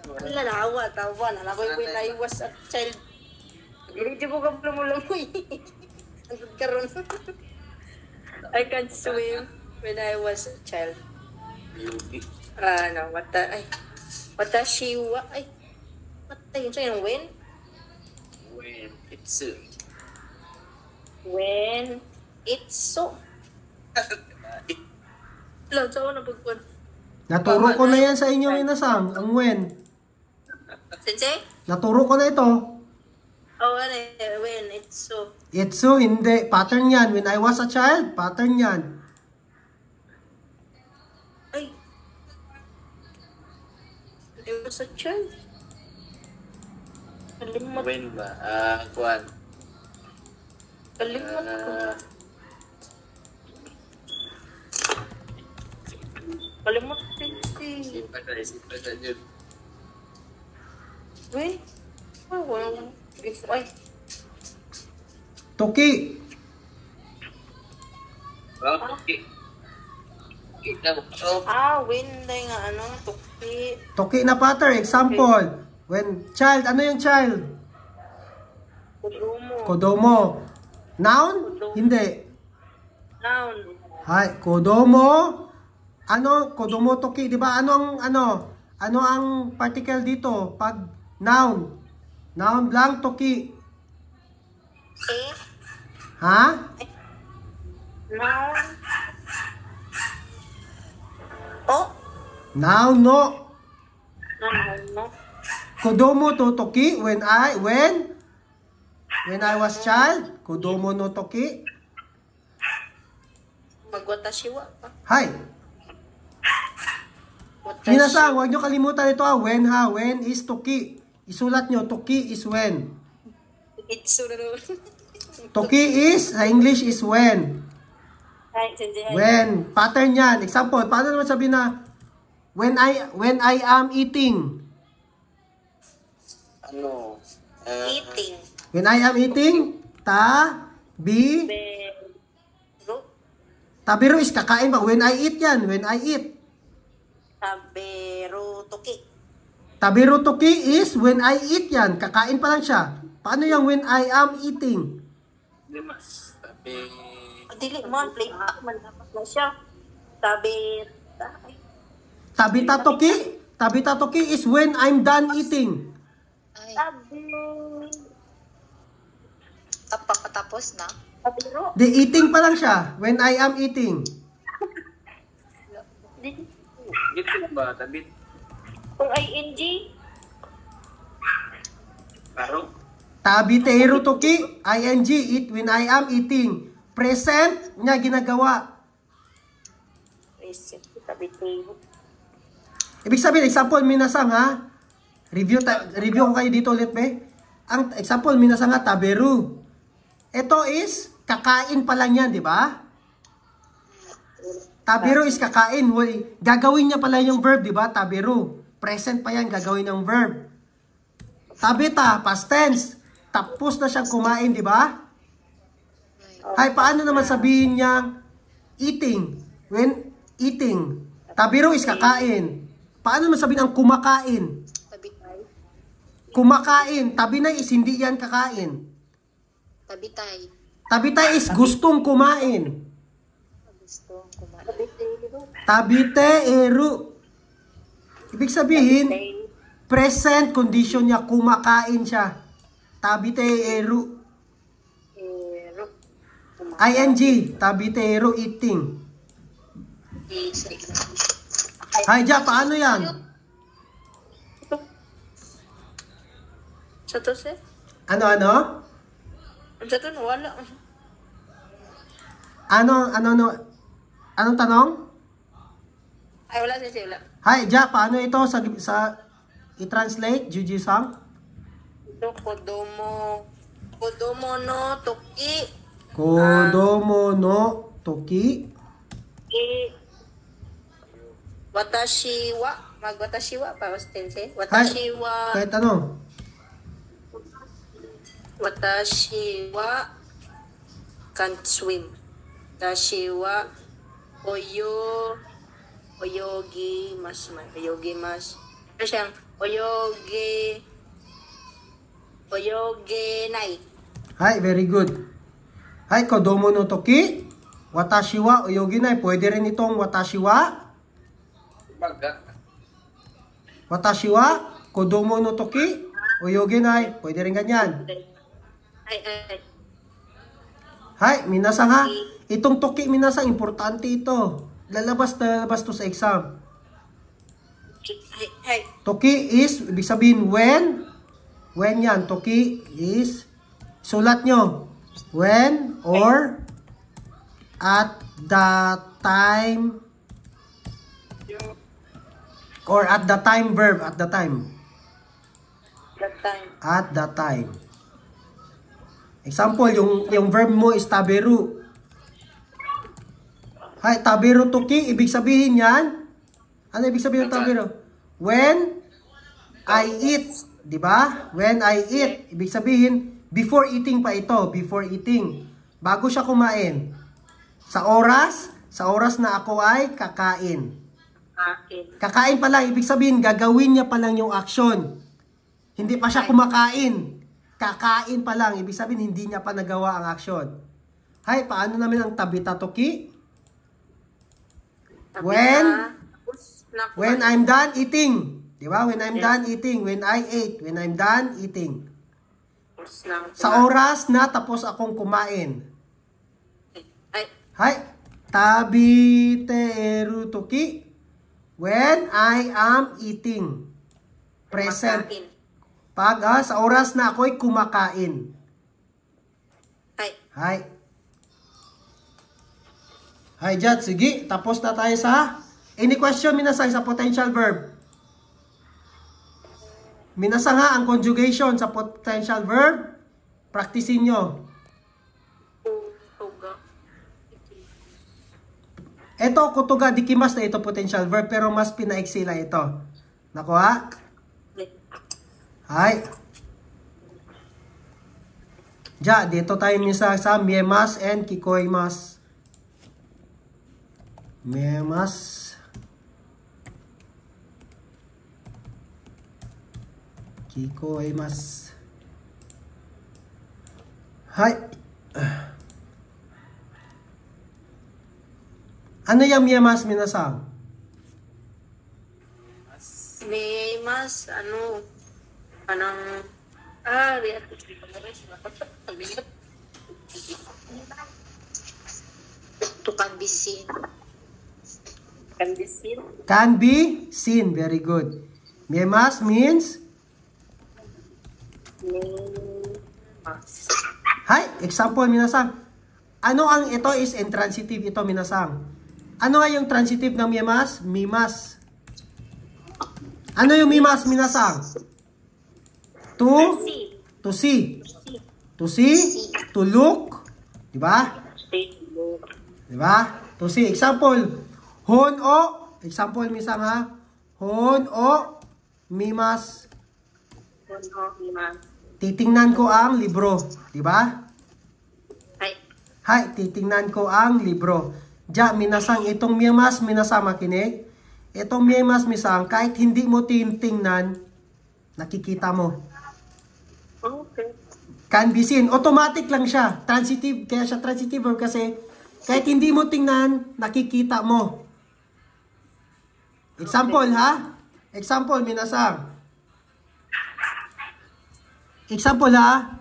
Wala na, tawa na. Nakoy when I was a child. Hindi mo ka lumulumoy. Ang karon. I can't swim when I was a child. Watashi wa, yun siya yung when? When it's so. When it's so. Lang, saan na pagpuan? Naturo ko na yan sa inyo, minasang, ang when. Sensei? Naturo ko na ito. Oh, when it's so. It's so, hindi. Pattern yan. When I was a child, pattern yan. Ay. I was a child. Kalimot. When ba? Kuan. Kalimot ko. Kalimot din. Simpa na yun. Wait. Well, ay. Toki. Okay. Kita mo. When day nga tuki. Toki na pattern. Example. When child, ano yung child? Kudomo. Kodomo. Noun? Hindi. Noun. Hi, kodomo. Ano? Kodomo toki, 'di ba? Ano ang particle dito pag noun? Noun blank toki. Ha? Noun. Oh. Noun no. No. Kodomo to toki when I was child. Kodomo no toki. Magwatashi wa pa. Hi. Minasang, huwag nyo kalimutan ito when ha. When is toki. Isulat nyo, toki is when. It's so Toki is, sa English is when. Hi, Sensei. When. Pattern yan. Example, paano naman sabihin na when I am eating. Ano? Eating. When I am eating, tabiru is kakain ba? When I eat yan. When I eat. Tabiru toki is when I eat yan. Kakain pa lang siya. Paano yung when I am eating? Limas. Dili man, play man dapat na siya. Tabita toki is when I'm done eating. Patapos na. Tabiro. The eating pa lang siya. When I am eating. Gito ba? Tabit? Kung ing. Paro? Tabiteru toki, ing, eat when I am eating. Present niya ginagawa. Ibig sabihin, example, minasang ha. Review ko kayo dito ulit, be. Ang example, minasang ha, taberu. Ito is, kakain pa lang yan, di ba? Taberu is kakain. Gagawin niya pala yung verb, di ba? Taberu. Present pa yan, gagawin ng verb. Tabita, past tense. Tapos na siyang kumain, di ba? Hay, paano naman sabihin niyang eating? When eating. Tabiru is kakain. Paano naman sabihin ang kumakain? Tabitay. Kumakain. Tabinay is hindi yan kakain. Tabitay. Tabitay is gustong kumain. Gusto kumain. Tabite eru. Ibig sabihin, Day. present condition niya, kumakain siya. Tabiteru. Ero. ING, tabiteru, eating. Hay, Ja, paano yan? Sa to, sir? Ano? Sa to, wala. Anong tanong? Ay, wala, sir. Wala. Hay, Ja, paano ito sa i-translate, Juji-san? Ito, kodomo no toki. Kodomo no toki. Watashi wa. Watashi wa pa, tense. Watashi wa. Kahit ano. Watashi wa can't swim. Watashi wa oyogi mas. Ano siyang oyoge nai. Hay, very good. Hay, kodomo no toki. Watashi wa oyoginai. Pwede rin itong watashi wa. Baga. Watashi wa kodomo no toki oyoginai. Pwede rin ganyan. Ay. Hay, minasang ha. Itong toki, minasang, importante ito. Lalabas to sa exam. Ay. Toki is, ibig sabihin, when. When yan. Toki is, sulat nyo. When or at the time. Or at the time verb. At the time. That time. At the time. Example, yung verb mo is taberu. Hay, taberu toki, ibig sabihin yan. Ano ibig sabihin ng taberu? When I eat, di ba? When I eat, ibig sabihin, before eating pa ito, before eating. Bago siya kumain. Sa oras na ako ay kakain. Kakain pa lang, ibig sabihin, gagawin niya pa lang yung action. Hindi pa siya kumakain. Kakain pa lang, ibig sabihin, hindi niya pa nagawa ang action. Hay, paano namin ang tabita toki? When I'm done eating. Di ba? When I'm done eating. When I ate. When I'm done eating. Sa oras na tapos akong kumain. Hay, tabiteru toki. When I am eating. Present. Pag sa oras na ako'y kumakain. Hay. Hay, Jat. Sige, tapos na tayo sa... Any question, minasang, sa potential verb? Minasang ha, ang conjugation sa potential verb. Practicein nyo. Ito, kutuga, dikimas na ito potential verb, pero mas pinaiksi lang ito. Nakuha? Hay. Ja, dito tayo minasang sa miemas and kikoimas. Miemas. Kikoimas. Hay. Ano yung miemas, minasang? Miemas, To can be seen. Can be seen. Can be seen. Very good. Miemas means? Hay, example, minasang. Ano ang ito is intransitive ito, minasang? Ano nga yung transitive ng miemas? Mimas. Ano yung mimas, minasang? To see. To see, to look. Diba? Diba? To see. Example, hon o. Example, minasang ha. Hon o. Mimas. Titingnan ko ang libro. Diba? Hay, titingnan ko ang libro. Ja, minasang itong miemas, minasang makinig. Itong miemas, minasang, kahit hindi mo titingnan, nakikita mo. Okay. Can be seen. Automatic lang siya. Transitive, kaya siya transitive verb kasi kahit hindi mo tingnan, nakikita mo. Example, ha? Example, minasang. Example ha,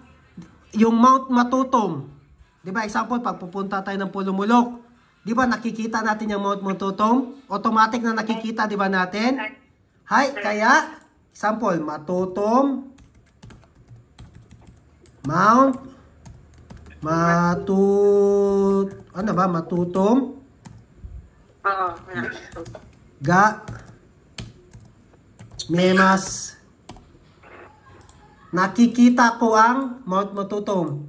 yung Mount Matutom. Di ba, example, pag pupunta tayo ng Pulumulok, di ba nakikita natin yung Mount Matutom? Automatic na nakikita, di ba natin? Hay, kaya, example, Matutom, Mount, ano ba, Matutom, Oo. Ga, Memas, nakikita ko ang Mount Matutom.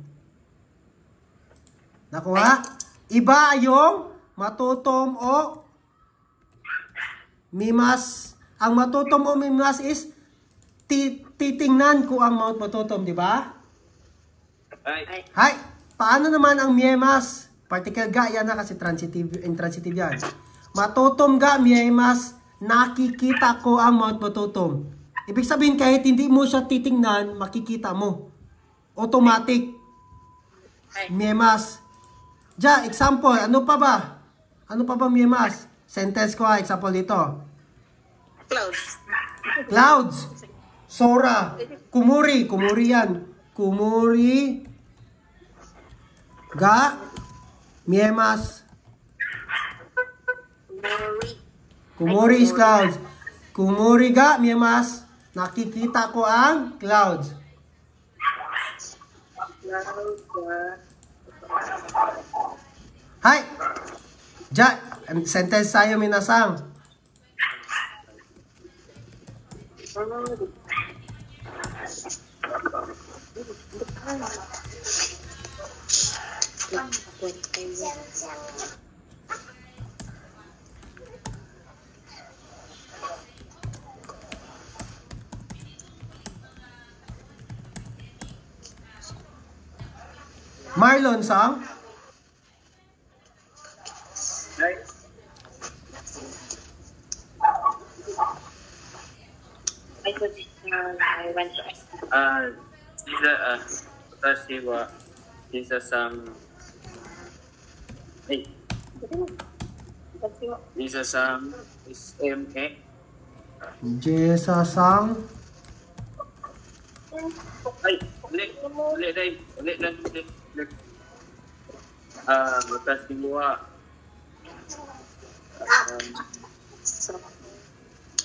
Nakuha? Iba yung Matutom o Mimas. Ang Matutom o Mimas is titingnan ko ang Mount Matutom, di ba? Ay. Hay, paano naman ang Miemas? Particle ga, yan na kasi transitive, intransitive yan. Matutom ga, Miemas, nakikita ko ang Mount Matutom. Ibig sabihin, kahit hindi mo siya titingnan, makikita mo. Automatic. Miemas. Ja, example, ano pa ba? Ano pa ba Miemas? Sentence ko ha, example dito. Clouds. Clouds. Sora. Kumuri. Kumuri yan. Kumuri. Ga. Miemas. Kumuri is clouds. Kumuri ga, Miemas. Nakikita ko ang clouds. Hi. Ja, sentence tayo minasang. Marlon song. Ay. I went to Watashi wa Lisa-san. Lisa-san is M.A. Jesa sang. Ay, ulit lang.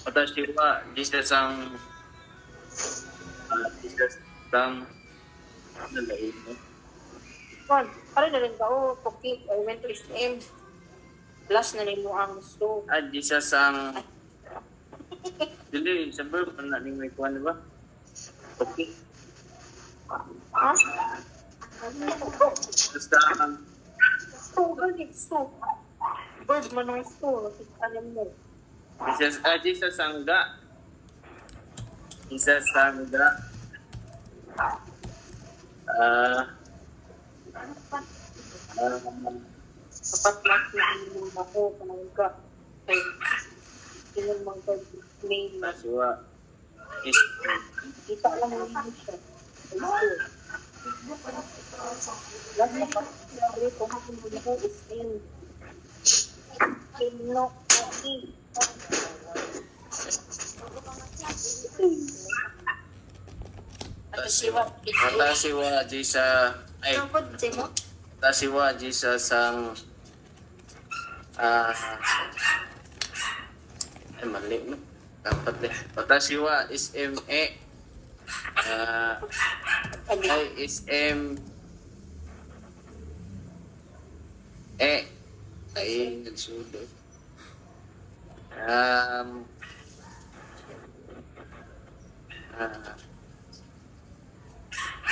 Watashi wa Lisa-san nalain mo. God, para na rin kao, Poki, I went to SM. Last na rin mo ang gusto. Lisa-san dili, sa verb na ning may kuhan ba? Okay. Ha? Basta ang So, galing, so. Bird man ang so, alam mo. Isa-sangga. Isa-sangga. Sapat lang na yung ako, panawag ka. Ay, sinong mga main. Nasiwa. Is Kita lang yung siya. Ay, lagi na kasi kung ako mo is in. Kinok, okay. Watashi wa jisa ay watashi wa jisa sang mali no dapat deh. Watashi wa is M.A. Ay is M.A. Ay nagsulat.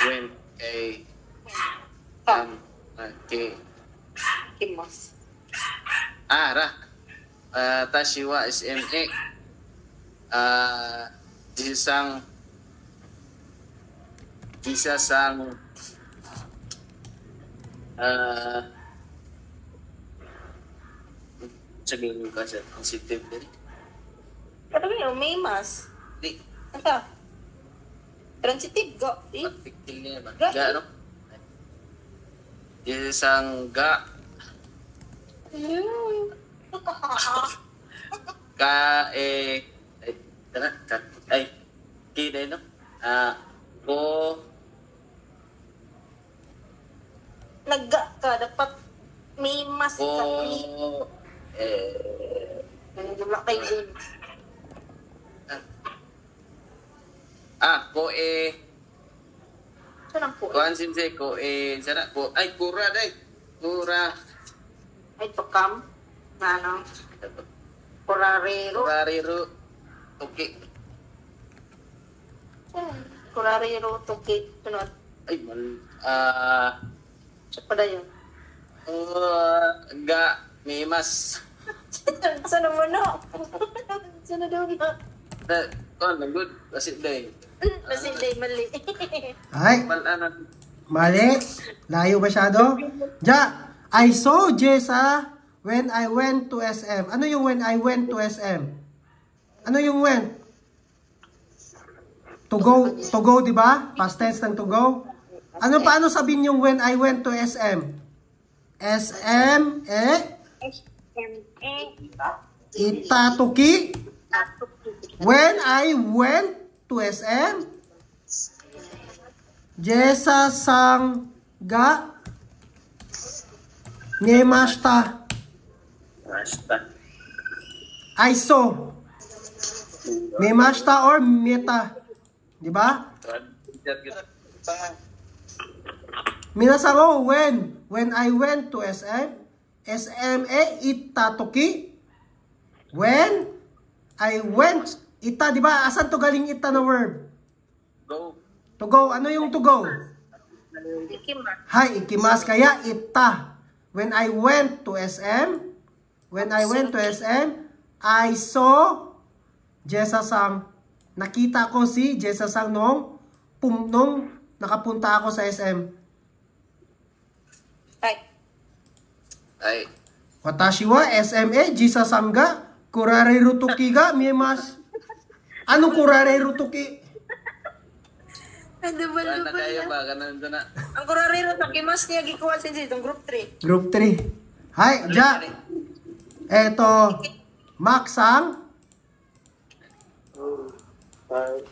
When kay kay Kimas. Tashi wa is M.A. Jisang sabihin ko kasi sensitive din. Pero may mas. Di, Ata. Transitive go. pagpiktil niya ba? Ga. Ga, ano? Jisang ga, ka, Tara, ay, kida no? Ko, Nagga ka, dapat may mas ko, ka. Wala kay Gun. ko Saan po? kuan sensei, sana, ay, kura day. Kura. Ay, tukam. Na ano? Kurarero. Kurariro. Okay. Kurarero, tuki. Sunod. Ay, Siya pa yun. May mas. Saan mo no? Saan daw na? Good. Kasi day. Kasi day mali. Ay, Malanan. mali. Layo masyado. Ja, I saw Jessa when I went to SM. Ano yung when I went to SM? Ano yung when? To go, di ba? Past tense ng to go. Ano paano sabihin yung when I went to SM? SM, itatuki. When I went to SM, Jessa sang ga nemashita. Basta. I saw. Nemashita or meta. Di ba? Minasan ko, when I went to SM, SME itatoki. When I went, ita, di ba? Asan to galing ita na verb? Go. To go, ano yung to go? Ikima. Hi, ikimas, kaya ita. When I went to SM, I saw Jessa Sang. Nakita ko si Jessa Sang nung nakapunta ako sa SM. Ay. Watashi wa SMA Jessa Sang ga kurariru toki ga miemasu. Anong kurariru toki? Ano ba Wala na kayo ba? Ganun na. Ang kurarero sa kimas niya gikuha sa itong group 3. Group 3. Hi, Ja. Eto, Max Sang. Five.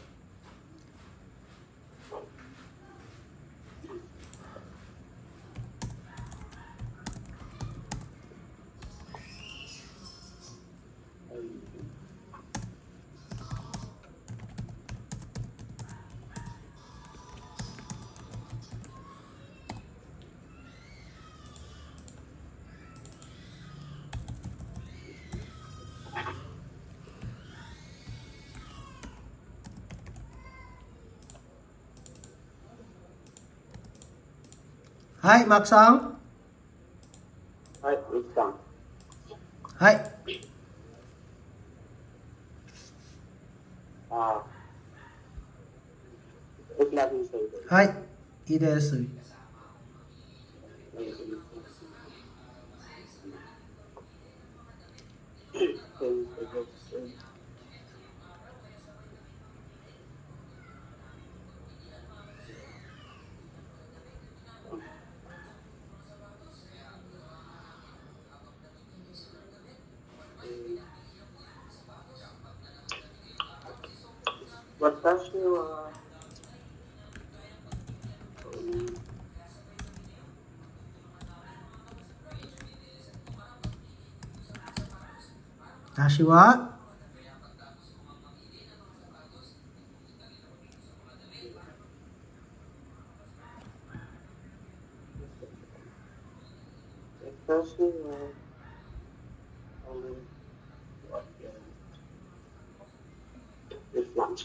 Hi, Max Sang. Five is done. Hi. It's not inside. Hi. Idesu. Watashi wa Tashi wa watashi wa it's lunch.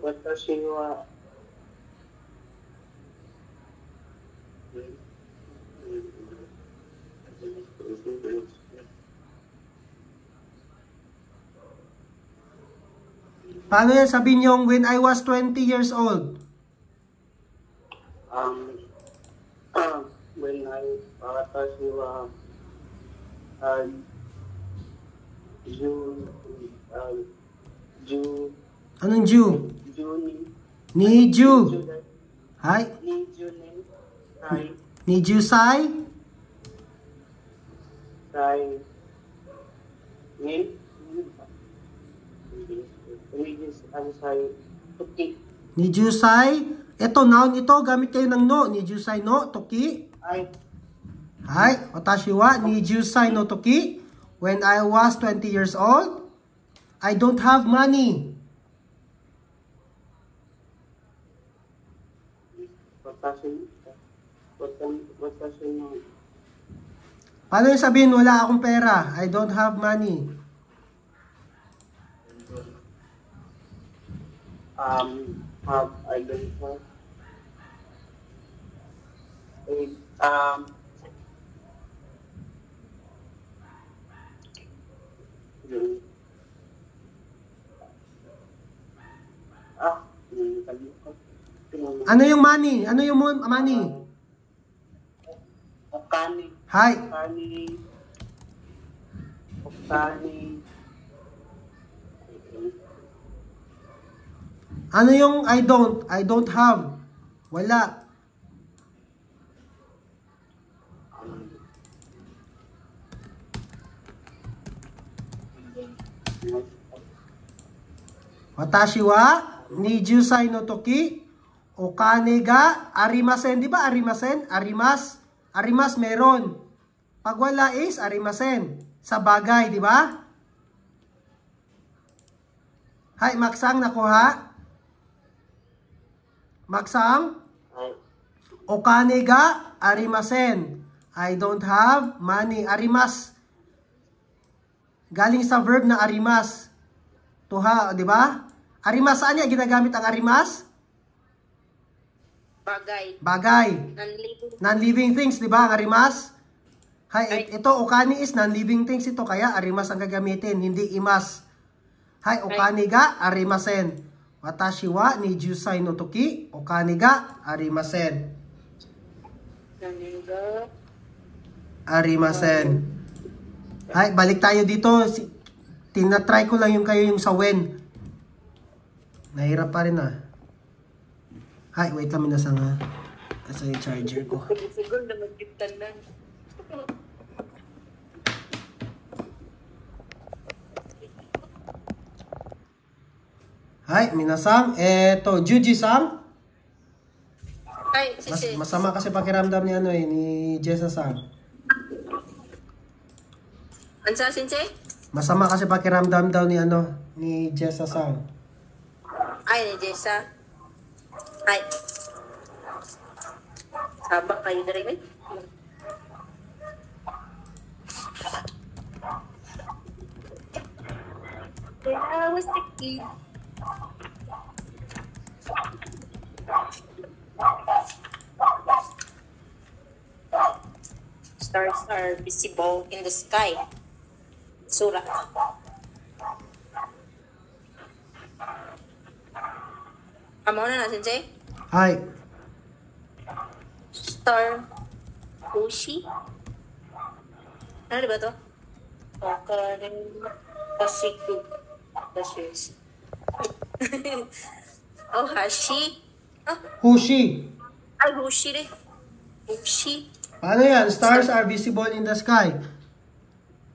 Watashi wa Paano yan sabihin yung when I was 20 years old? when I watashi wa Anong Jew? June Ni Jew. Hi. June Ni Jew Sai. Sai. Ngayon? Ano say? Tuki. Nijusay. Ito, noun ito. Gamit kayo ng no. Nijusay no toki. Ay. Hai, watashi wa nijusay no toki. When I was 20 years old, I don't have money. Watashi no. Paano yung sabihin wala akong pera? I don't have money. I don't have. Ano yung money? Ano yung money? Okani. Hai. Okani. Ano yung I don't? I don't have. Wala. Watashi wa nijusai no toki okane ga arimasen, di ba? Arimasen, arimas meron. Pag wala is arimasen, sa bagay, di ba? Hay, maksang nakuha? Maksang? Okane ga arimasen. I don't have money. Arimas. Galing sa verb na arimas. Tuha, di ba? Arimas, saan niya ginagamit ang arimas? Bagay. Bagay. Non-living. Non-living things, di ba ang arimas? Hay, ito, okani is non-living things ito, kaya arimas ang gagamitin, hindi imas. Hay, okani ga arimasen. Watashi wa nijusai no toki, okani ga arimasen. Arimasen. Hay, balik tayo dito. Tinatry ko lang yung kayo yung sa when. Nahirap pa rin ah. Hay, wait lang minasang ha. Asa yung charger ko. Siguro na magkitan na. Hay, minasang. Eto, Juji-sang. Ay, sisi. Masama kasi pakiramdam ni ano ni Jessa-sang. Ansa, sinse? Masama kasi pakiramdam daw ni Jessa-sang. Ay, ni Jessa. Ay. Sabak kayo na rin. I was the kid. Stars are visible in the sky. Surat. Amo na sensei? Hay. Star Ushi? Ano diba to? Kakarin Pasiku Pasis. Oh, Hashi? Ah, Hushi. ay, Hushi rin. Hushi. Paano yan? Stars are visible in the sky.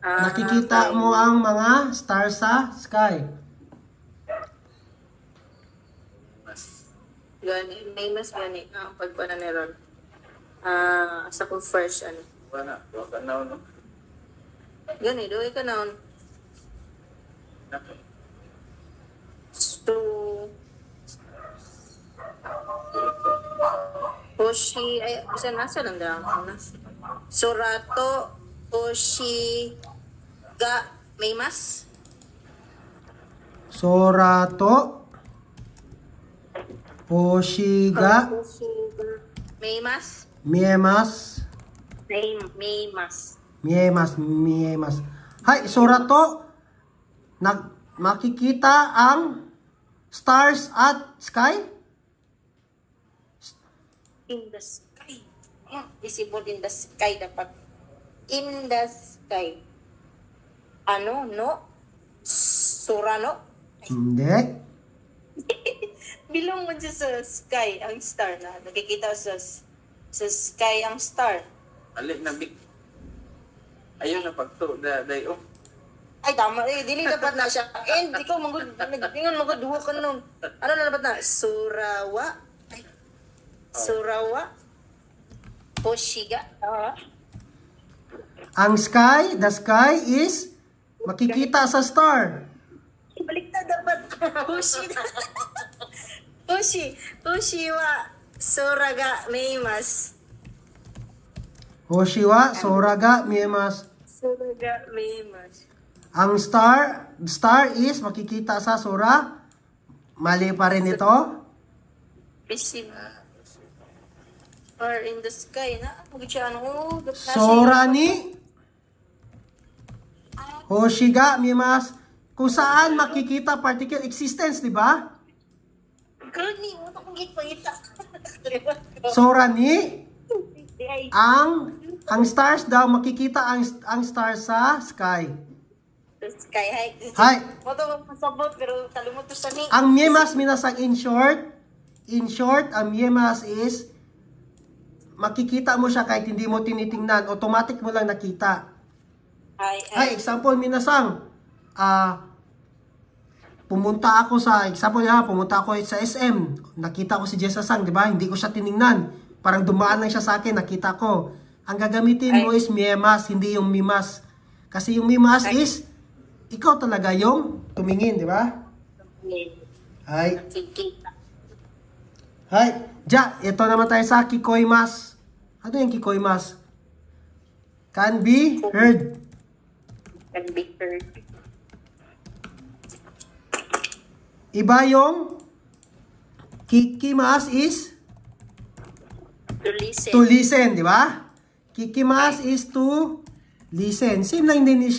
Nakikita mo ang mga stars sa sky. Gani, may mas gani ang pagpana ni Ron. Sa kong first, ano. Wala. Wala na, no? Gani, doon ka na. So, Hoshi, ay, nasa lang daw. Surato, Hoshi, ga, may mas? Sorato. Hoshiga. May mas? Miemas. May mas. Miemas. Hay, sorato. Makikita ang stars at sky? In the sky. Visible in the sky dapat. In the sky. Ano? No? Surano? Hindi. Bilong mo dyan sa sky ang star na. Nakikita sa sky ang star. Ali na big. Ayun na pagto. Day, oh. Ay, tama eh. Dili dapat na siya. And, ikaw, tingnan mo duwa ka nung. Ano na dapat na? Surawa? Ay. Surawa? Hoshiga? Ang sky, the sky is makikita sa star. Balik na dapat. Hoshi wa suraga meimasu. Hoshi wa soraga miemasu. Suraga meimasu. Ang star is makikita sa sora. Mali pa rin ito. Visible. Or in the sky na. Sora ni Hoshiga miemasu. Kung saan makikita particle existence, di ba? Gani, mo to kung gipangita. Sora ni ang stars daw makikita ang stars sa sky. Sky high. Hay. Mo to masabot pero talumot to sa ni. Ang miemas minasang in short, ang miemas is makikita mo siya kahit hindi mo tinitingnan, automatic mo lang nakita. Hay, example minasang pumunta ako sa SM, nakita ko si Jessa Sang, di ba? Hindi ko siya tiningnan. Parang dumaan lang siya sa akin, nakita ko. Ang gagamitin mo is miemas, hindi yung mimas. Kasi yung mimas is ikaw talaga yung tumingin, di ba? Hay. Hay. Ja, ito naman tayo sa kikoimas. Ano yung kikoimas? Can be heard. Can be heard. Iba yung kikimas is To to listen, di ba? Kikimas is to listen. Same lang din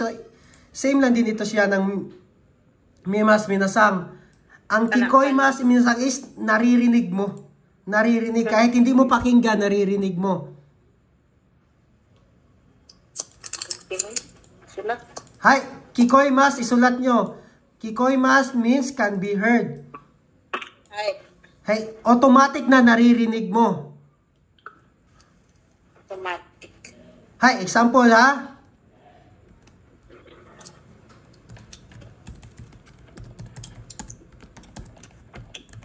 ito siya ng mimas minasang. Ang kikoimas minasang is naririnig mo. Naririnig kahit hindi mo pakinggan, naririnig mo. Sulat. Hay, kikoimas isulat nyo. Kikoimas means can be heard. Hay, automatic na naririnig mo. Automatic. Hay, example ha.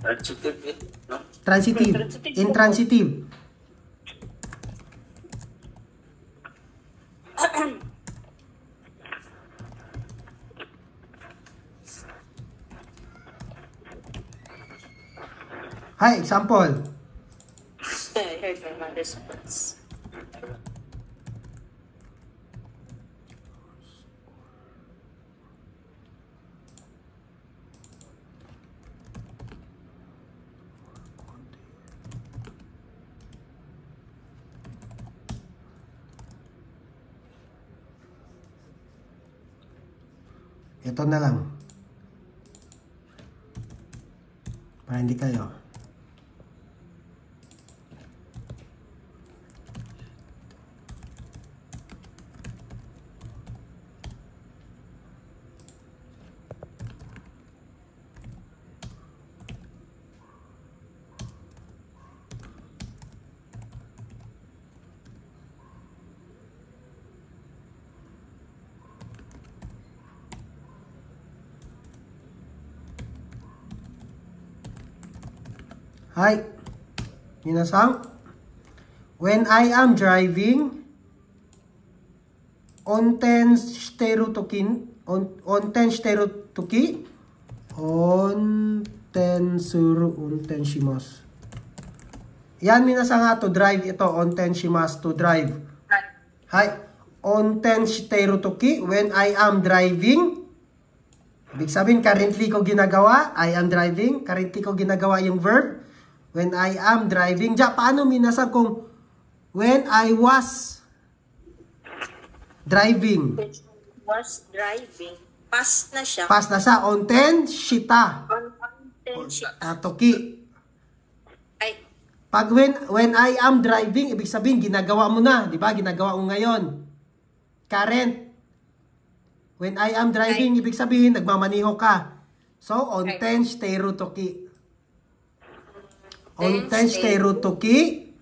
Transitive eh. No? Transitive. Intransitive. Hay, example. I heard my mother's voice. Ito na lang. Para hindi kayo. Hi, minasang. When I am driving, onten shiteru toki, onten shimasu. Yan minasang nga to drive ito, onten shimasu to drive. Hi, onten shiteru toki, when I am driving, ibig sabihin currently ko ginagawa, I am driving, currently ko ginagawa yung verb. When I am driving. Ja, paano minasag kung when I was driving? Was driving. Past na siya. Past na siya. Onten shita. Onten shita. Toki. Ay. Pag when I am driving, ibig sabihin, ginagawa mo na. Di ba? Ginagawa mo ngayon. Current. When I am driving, ibig sabihin, nagmamaniho ka. So, onten shiteru toki. Onten shiteru toki,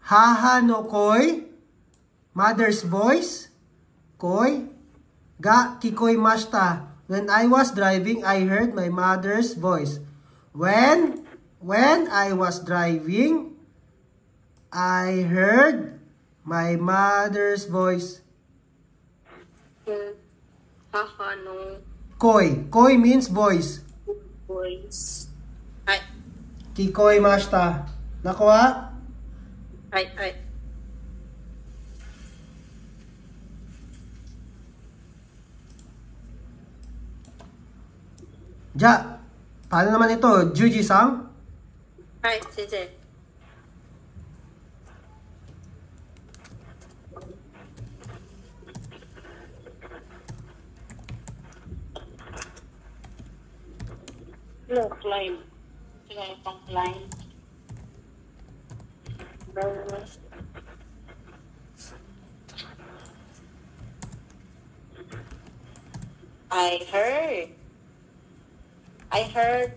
haha no koi, mother's voice, koi. Ga kikoimashita. When I was driving, I heard my mother's voice. When I was driving, I heard my mother's voice. Haha no Koi. Koi means voice. voice. Ay, Kikoimashita. Nakuha? ay. Ja. Paano naman ito? Juji-san? Ay, sensei. No, climb. Sila yung pang climb. I heard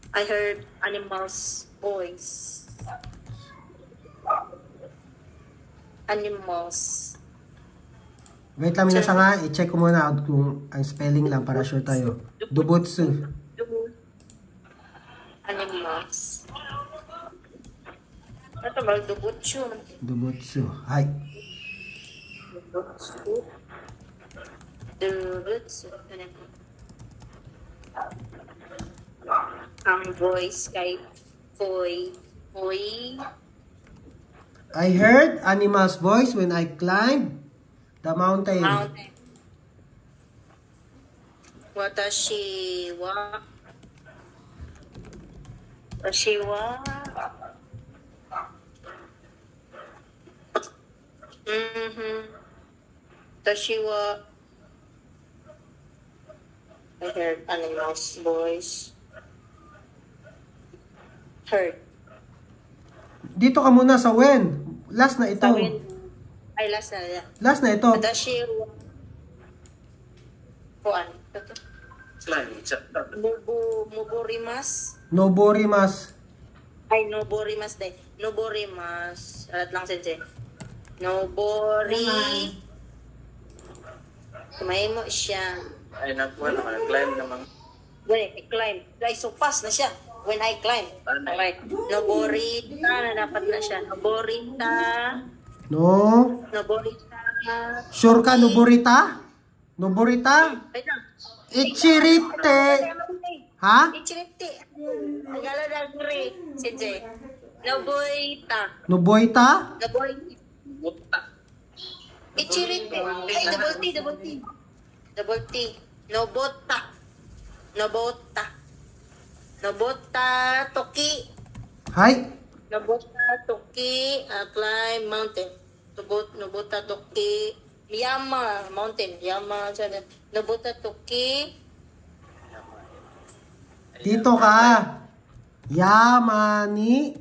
I heard animals voice. Animals. Wait lang minasa nga. I-check ko muna kung ang spelling lang para sure tayo. Dubutsu. Animals. Ito ba? Dubutsu. Dubutsu. Hai. Dubutsu. Ang voice kay Foy. I heard animal's voice when I climbed the mountain. Mountain. Watashi wa Watashi wa I heard animal's voice. Heard. Dito ka muna sa when. Last na ito. Tawin. Ay, last na. Last na ito. Watashi wa Kuan. Muburimas. Noborimas. Ay, noborimas de. Noborimas. Alat lang sensei. Nobori. Kumain mo siya. Ay, nakuha naman. Climb naman. When I climb. Like, so fast na siya. When I climb. Okay. Noborita na dapat na siya. Noborita. No. Noborita. Sure ka, Noborita? Noborita? Wait lang. Ichirite. Ha? Ichirite. Agala na guri. Sensei. Noborita. Noboita? Noborita. Buta. Ichirite. Ay, double T. Double T. Nobota. Toki. Hai. Nobota, Toki, climb mountain. Nobota, Toki. Yama, mountain. Yama, sana. Nobota, Toki. Dito ka. Yamani.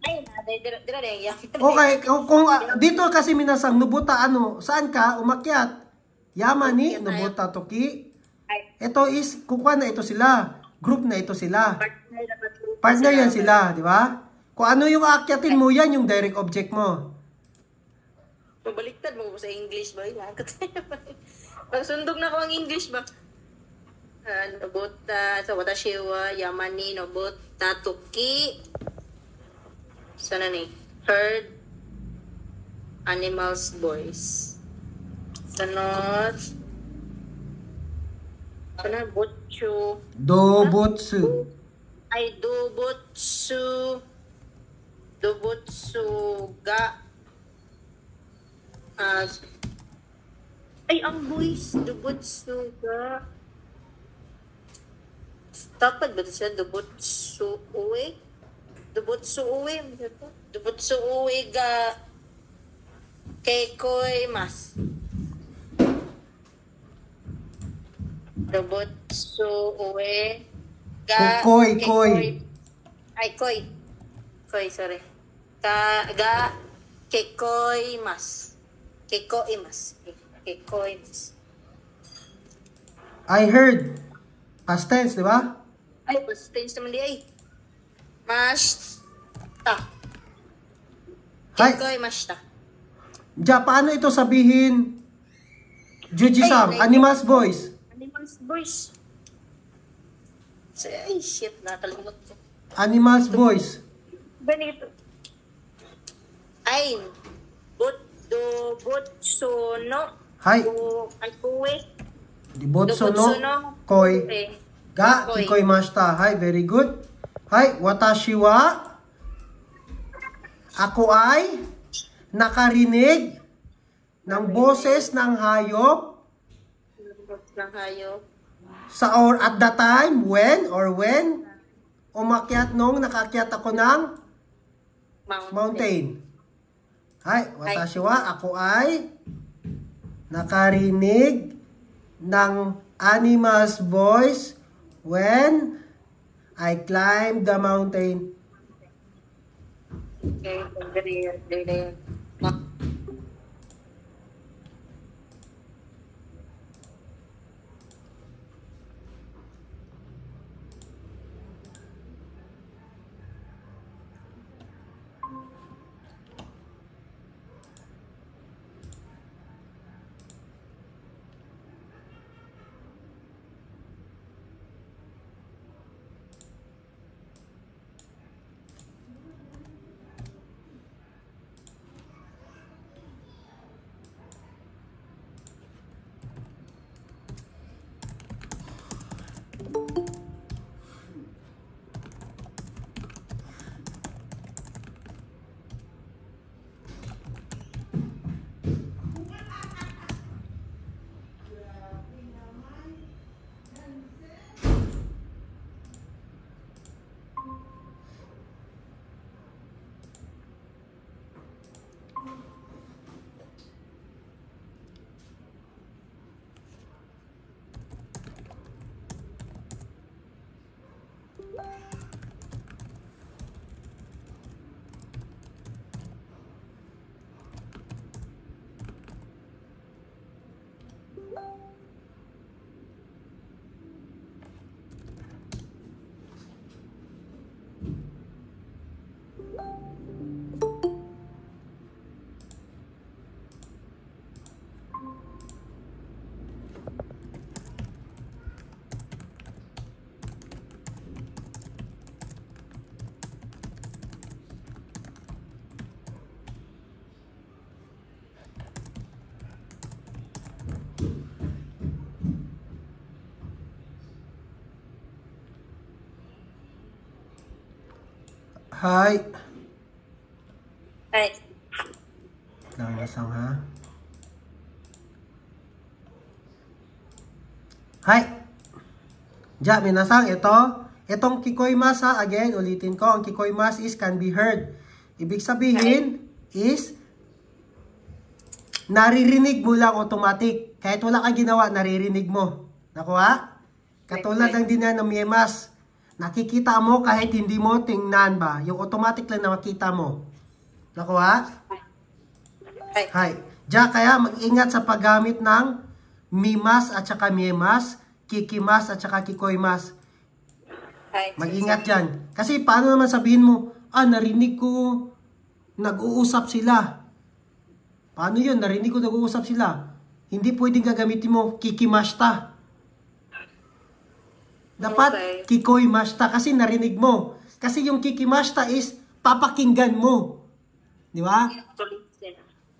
Ay, dira yan. Okay, kung dito kasi minasang Nobuta ano, saan ka umakyat? Yamani, Nobuta Toki. Ito is, kukuha na ito sila. Group na ito sila. Partner yan sila, di ba? Kung ano yung aakyatin mo, yan yung direct object mo. Pabaliktad mo sa English ba? Pagsundog na ko ang English ba? Nobota, sa watashi wa Yamani, Nobota, Toki. Sana ni? Heard animals voice. Sanot. Sana butsu. Dobutsu. Ay dobutsu. Dobutsu ga. Ay ang voice dobutsu ga. Dapat ba siya dobutsu uwi? Dobutsu uwi. Dobutsu uwi ga. Keikoi mas. Dobutsu uwi ga. Koi. Ay, koi. Koi, sorry. Ga. Keikoi mas. Keikoi mas. Keikoi mas. I heard. Past tense, di ba? Ay, past tense naman di ay. Mas. Ta. Hay. Kikoimashita. Ja, paano ito sabihin? Juji-san, animal's voice. Animal's voice. Ay, shit. Nakalimot ko. Animal's voice. Ganito. Ay, botsono. Hay. Kuwe. Dibotso no koi. Ga Koi. kikoimashita. Hay, very good. Hay, watashi wa ako ay nakarinig ng boses ng hayop Ng hayop. sa or at the time when umakyat nung nakakyat ako ng mountain. Hay, watashi wa ako ay nakarinig ng animal's voice when I climbed the mountain. Okay, very. Hi. Ay. Langasang ha. Hi. Ja, minasang itong kikoimas ha, again, ulitin ko, ang kikoimas is can be heard. Ibig sabihin is naririnig mo lang automatic. Kahit wala kang ginawa, naririnig mo. Nakuha? Katulad ng dinan ng miemas. Nakikita mo kahit hindi mo tingnan ba? Yung automatic lang na makita mo. Nakuha? Hi. Diyan kaya mag-ingat sa paggamit ng mimas at saka miemas, kikimas at saka kikoimas. Mag-ingat dyan. Kasi paano naman sabihin mo, narinig ko nag-uusap sila. Paano yun? Narinig ko nag-uusap sila. Hindi pwedeng gagamitin mo kikimashita. Dapat kikoimashita kasi narinig mo. Kasi yung kikimashita is papakinggan mo. Di ba?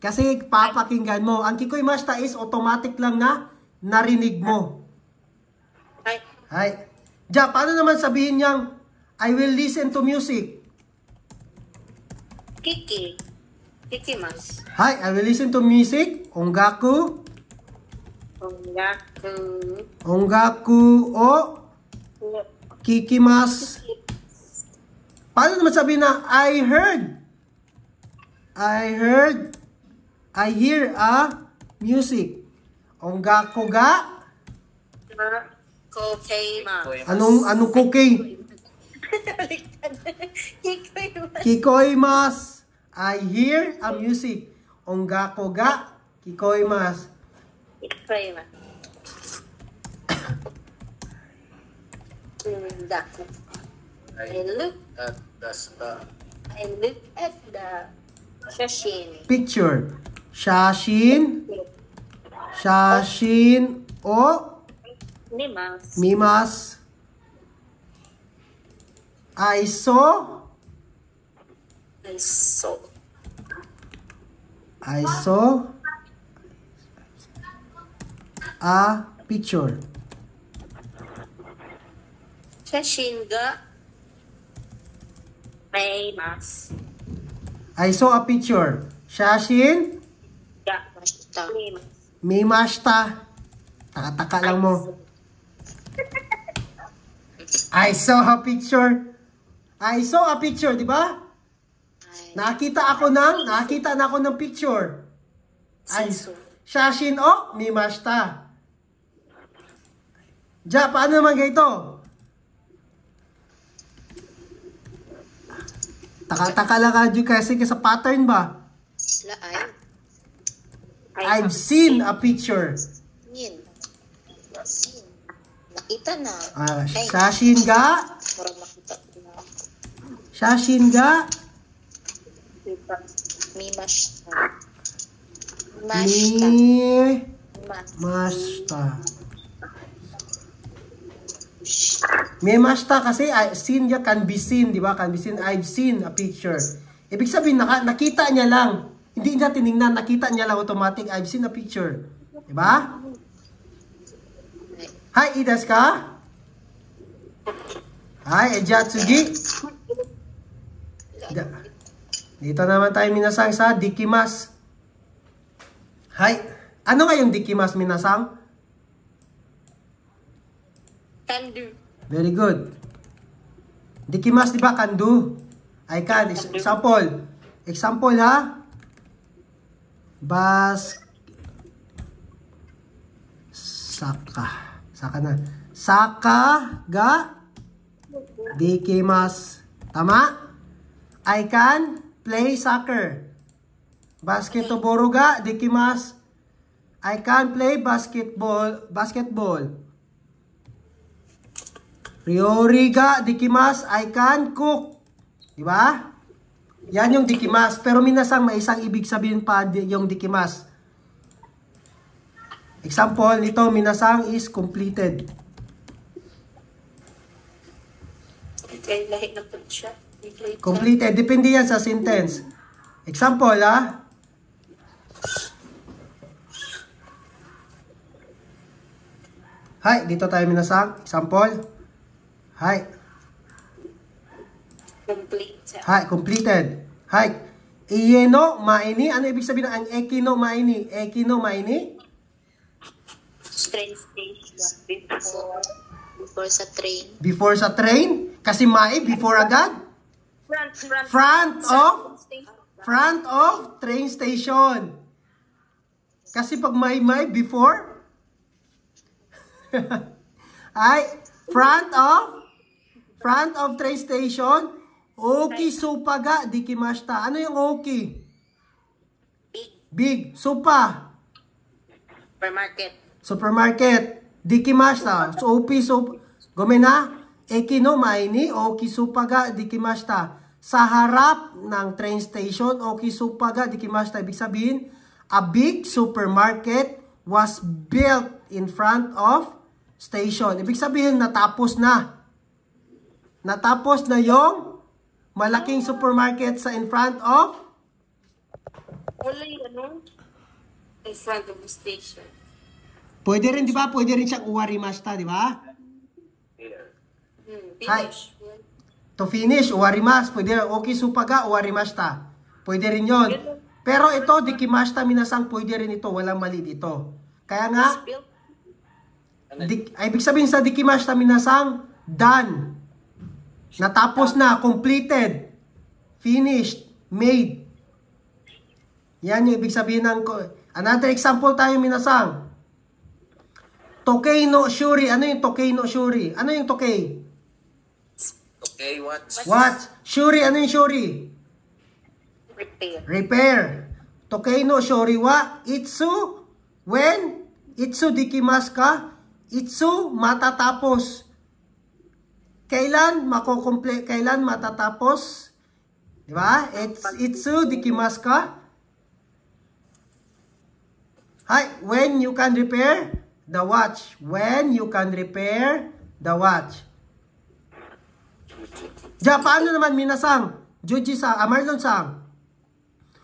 Kasi papakinggan mo. Ang kikoimashita is automatic lang na narinig mo. Hay. Diyan, paano naman sabihin niyang I will listen to music? Kikimas. Hi, I will listen to music. Ongaku. Ongaku o kikimas. Paano naman sabihin na I hear a music. Ongaku ga Kokeimas. anong kokei? Kikoimas. I hear a music. Ongaku ga kikoimas. Kikoimas. Daku. I look at the star. I look at the shashin. Picture. Shashin. Shashin o Mimas. mimas. I saw. I saw. I saw a picture. Shashin ga mimas. I saw a picture. Shashin Ga Mashita. mimas. mimashita. Taka-taka lang mo. I saw a picture. I saw a picture, di ba? Nakita na ako ng picture. Ay, shashin o mimashita. Ja, paano naman ganito? Taka-taka lang ka kasi sa pattern ba? Sila ay. I've seen a picture. Yin. Sin. Nakita na. Ay, Shashin ga. parang nakita ko na. Shashin ga. Mimashita. Mashita. Mimashita. Mimashita kasi seen niya can be seen, di ba? Can be seen. I've seen a picture. Ibig sabihin, nakita niya lang. Hindi niya tinignan, nakita niya lang automatic. I've seen a picture. Di ba? Hi, Idas ka? Hi, Ejatsugi. Dito naman tayo minasang sa Dikimas. Hi. Ano nga yung Dikimas minasang? Kandu. Very good. Dikimas, di ba? Kandu. I can. Example. Example, ha? Saka na. Saka ga dikimas. Tama? I can play soccer. Basketball ga dikimas. I can play basketball. Ryori ga dikimas. I can cook. Di ba? Yan yung dikimas. Pero minasang may isang ibig sabihin pa yung dikimas. Example nito, minasang is completed. Kaya lahi na po siya. Completed. Depende yan sa sentence. Example, ha? Hi, dito tayo minasang. Example. Hi. Complete. Hi, completed. Hi. Iye no maini. Ano ibig sabihin ng eki no maini? Eki no maini? Train station. Before sa train. Before sa train? Kasi mai, before agad? Front of train station. Kasi pag may before? Ay, front of train station. Oki supaga dikimashita. Ano yung oki? Big. Supa. Supermarket. Dikimashita. So, opi gomena. Eki no maini. Oki supaga dikimashita. Sa harap ng train station. Oki supaga dikimashita. Ibig sabihin, a big supermarket was built in front of station. Ibig sabihin, natapos na. Natapos na yung malaking supermarket sa in front of? Wala yung in front of the station. Pwede rin, di ba? Pwede rin siyang uwarimashita, di ba? Finish. To finish, uwarimas. Pwede rin. Okay, supaga, uwarimashita. Pwede rin yon. Pero ito, dikimashita minasang, pwede rin ito. Walang mali dito. Kaya nga, ibig sabihin sa dikimashita minasang, done. Natapos na, completed, finished, made. Yan yung ibig sabihin ng... Another example tayo minasang. Tokei no shuri. Ano yung tokei no shuri? Ano yung tokei? Okay, what? What? Shuri, ano yung shuri? Repair. Tokei no shuri wa itsu when itsu dikimasu ka? Itsu matatapos. Kailan matatapos Di ba? Itsu dikimasu ka? Hi, when you can repair the watch. When you can repair the watch. Ja, paano naman minasang? Juji-san, Marlon-san.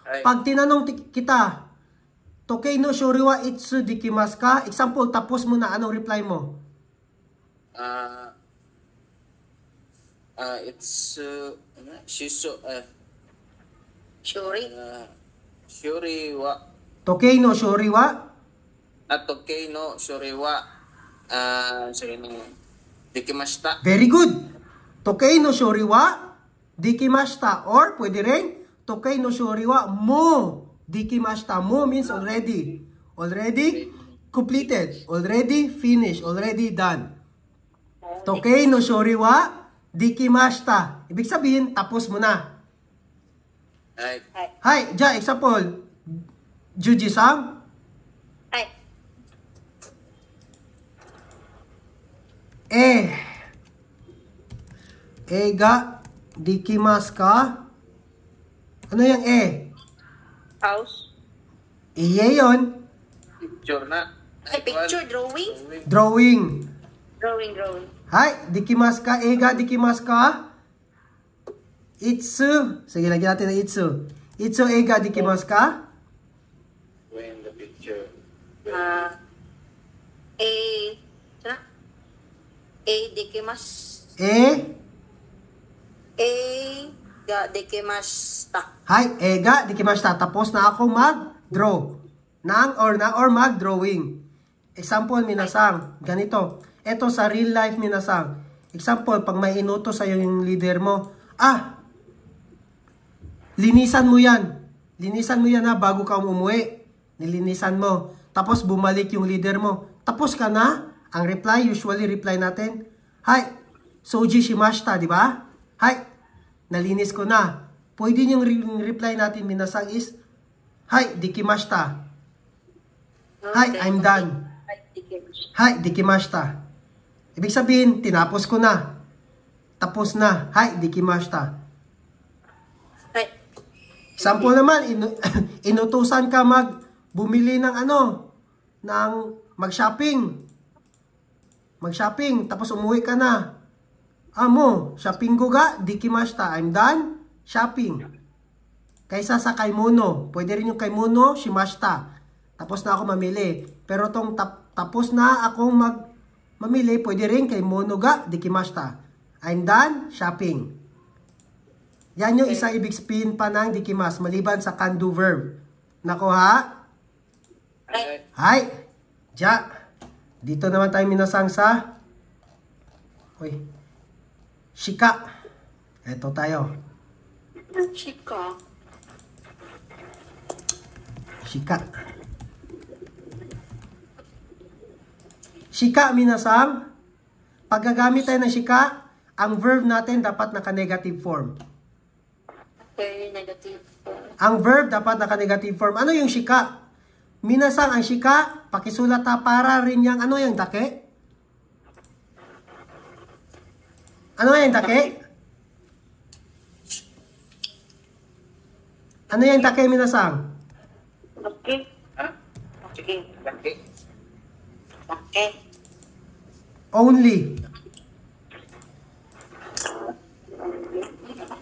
Ay, Pag tinanong kita, Tokei no shori wa itsu dikimasu ka? Example, tapos mo na, anong reply mo? it's shiso Shuri. shuri wa Tokei no shori wa? atokei no shuri wa sige ni dikimashita. Very good. Tokei no shori wa dikimashita. Or, pwede rin, Tokei no shori wa mo dikimashita. Mo means already. Already completed. Already finished. Already done. Tokei no shori wa dikimashita. Ibig sabihin, tapos mo na. Ay, Hi, ja, example. Juji-san. Ay. Ga dikimasu ka? Ano yung House. Iye yun. picture na. Ay, picture, drawing. Drawing. Drawing. Hi, dikimasu ka? Ga dikimasu ka? Itsu. Sige, lagyan natin ng itsu. Itsu ga dikimasu ka? When the picture. Dikimasu. Ga dikimashita. Hi, ga dikimashita. Tapos na ako mag-draw. Or mag-drawing. Example, minasang. Ganito. Ito sa real life, minasang. Example, pag may inuto sa'yo yung leader mo, linisan mo yan. Linisan mo yan bago ka umuwi. Nilinisan mo. Tapos bumalik yung leader mo. Tapos ka na? Ang reply, usually reply natin, hi, soji shimashita, di ba? Hi, nalinis ko na. Pwede yung reply natin, minasang is, hi, dikimashita. Hi, I'm done. Hi, dikimashita. Ibig sabihin, tinapos ko na. Tapos na. Hi, dikimashita. Example naman, inutusan ka bumili ng ng mag-shopping. Mag-shopping, tapos umuwi ka na. Shopping ko ga, dikimashita. I'm done shopping. Kaysa sa kaimono, pwede rin yung kaimono, shimashita. Tapos na ako mamili. Pero tong tapos na akong mamili, pwede rin kaimono ga, dikimashita. I'm done shopping. Yan yung isa ibig sabihin pa ng dikimasu, maliban sa can do verb. Nako ha? Hi. Ja. Dito naman tayo minasang sa shika. Ito tayo. Shika. Shika, minasang. Pag gagamit tayo ng shika, ang verb natin dapat naka-negative form. Okay, negative. Ang verb dapat naka-negative form. Ano yung shika? Minasang, ang shika, pakisulat para rin yung yung dake? Ano yung dake? Ano yung dake, minasang? Okay. Okay. Only.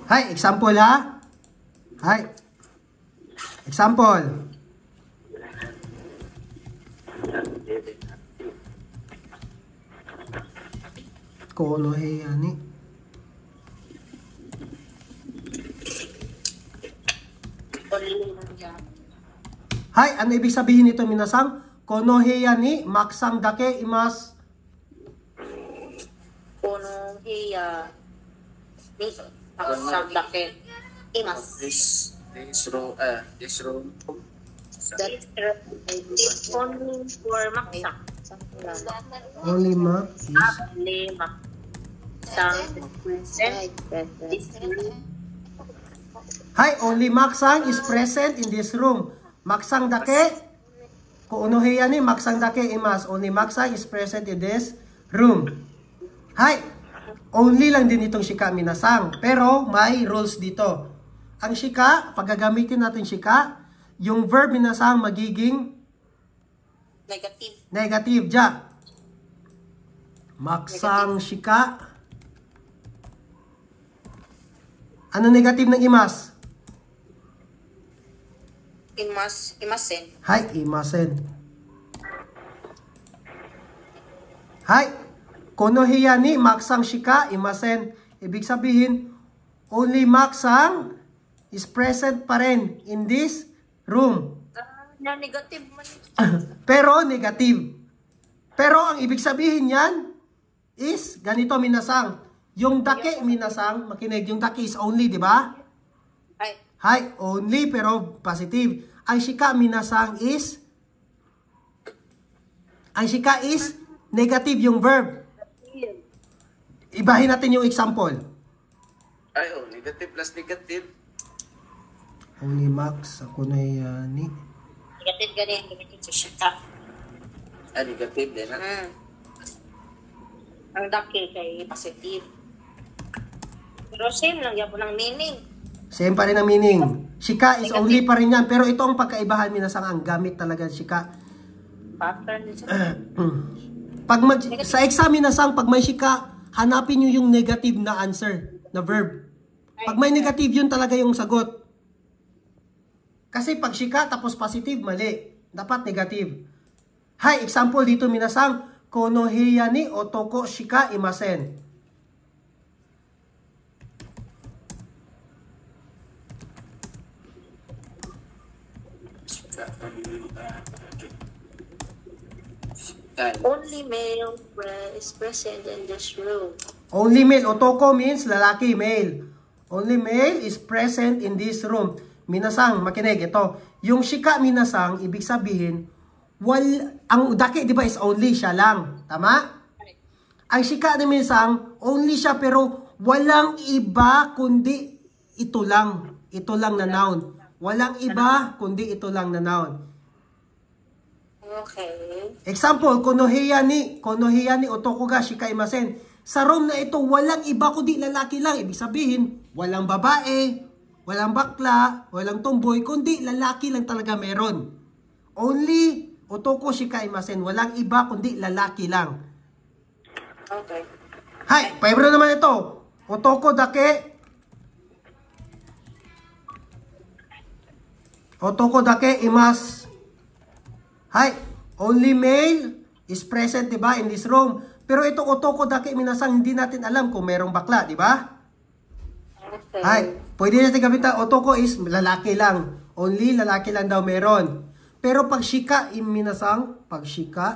Hi, example ha? Hi. Example. Kono heya ni. Hi, ano ibig sabihin nito, minasang? Kono heya ni maksang dake imasu. Kono heya ni maksang dake imasu. This room. That's only for maksang. Only mak is Only maksang present. Hi, only maksang is present in this room. Maksang dake, kono heya ni maksang dake imasu. Only maksang is present in this room. Hi, only lang din itong shika, minasang. Pero may rules dito. Ang shika, pag gagamitin natin shika, yung verb minasang magiging Negative. negative. Ja. Maksang shika. Ano negative ng imas? Imasen. Hai, imasen. Hai, konohiya ni maksang shika, imasen. Ibig sabihin, only maksang is present pa rin in this room. Na negative man. Pero negative. Pero ang ibig sabihin yan is ganito minasang. Yung dake minasang, makinig, yung dake is only, di ba? Ay, Hai, only pero positive. Ang shika minasang is negative yung verb. Ibahin natin yung example. Ay, oh, negative plus negative. Only max, ako na yan. negative ganyan. Negative sa shita. Ah, negative din, ha? Ang daki kay positive. Pero same lang yan po ng meaning. Same pa rin ang meaning. Shika is only pa rin yan. Pero ito ang pagkaibahan minasang ang gamit talaga shika. Pattern din siya. Sa exam minasang, pag may shika, hanapin nyo yung negative na answer, na verb. Pag may negative, yun talaga yung sagot. Kasi pag shika tapos positive, mali. Dapat negative. Hi, example dito minasang, konohiya ni otoko shika imasen. Only male is present in this room. Only male. Otoko means lalaki, male. Only male is present in this room. Minasang, makinig, ito. Yung shika minasang, ibig sabihin, ang daki, di ba, is only siya lang. Tama? Ang shika na minasang, only siya, pero walang iba kundi ito lang. Ito lang na noun. Walang iba kundi ito lang na noun. Okay. Example, konohiya ni otoko ga shika imasen. Sa room na ito, walang iba kundi lalaki lang. Ibig sabihin, walang babae, walang bakla, walang tomboy, kundi lalaki lang talaga meron. Only otoko shika imasen. Walang iba kundi lalaki lang. Okay. Hay, paibro naman ito. Otoko dake. Otoko dake imas. Hay, only male is present, diba, in this room. Pero ito otoko dake minasang hindi natin alam kung merong bakla, diba? Okay. Hay, pwede natin gamitin, otoko is lalaki lang. Only lalaki lang daw meron. Pero pag shika, minasang, pag shika,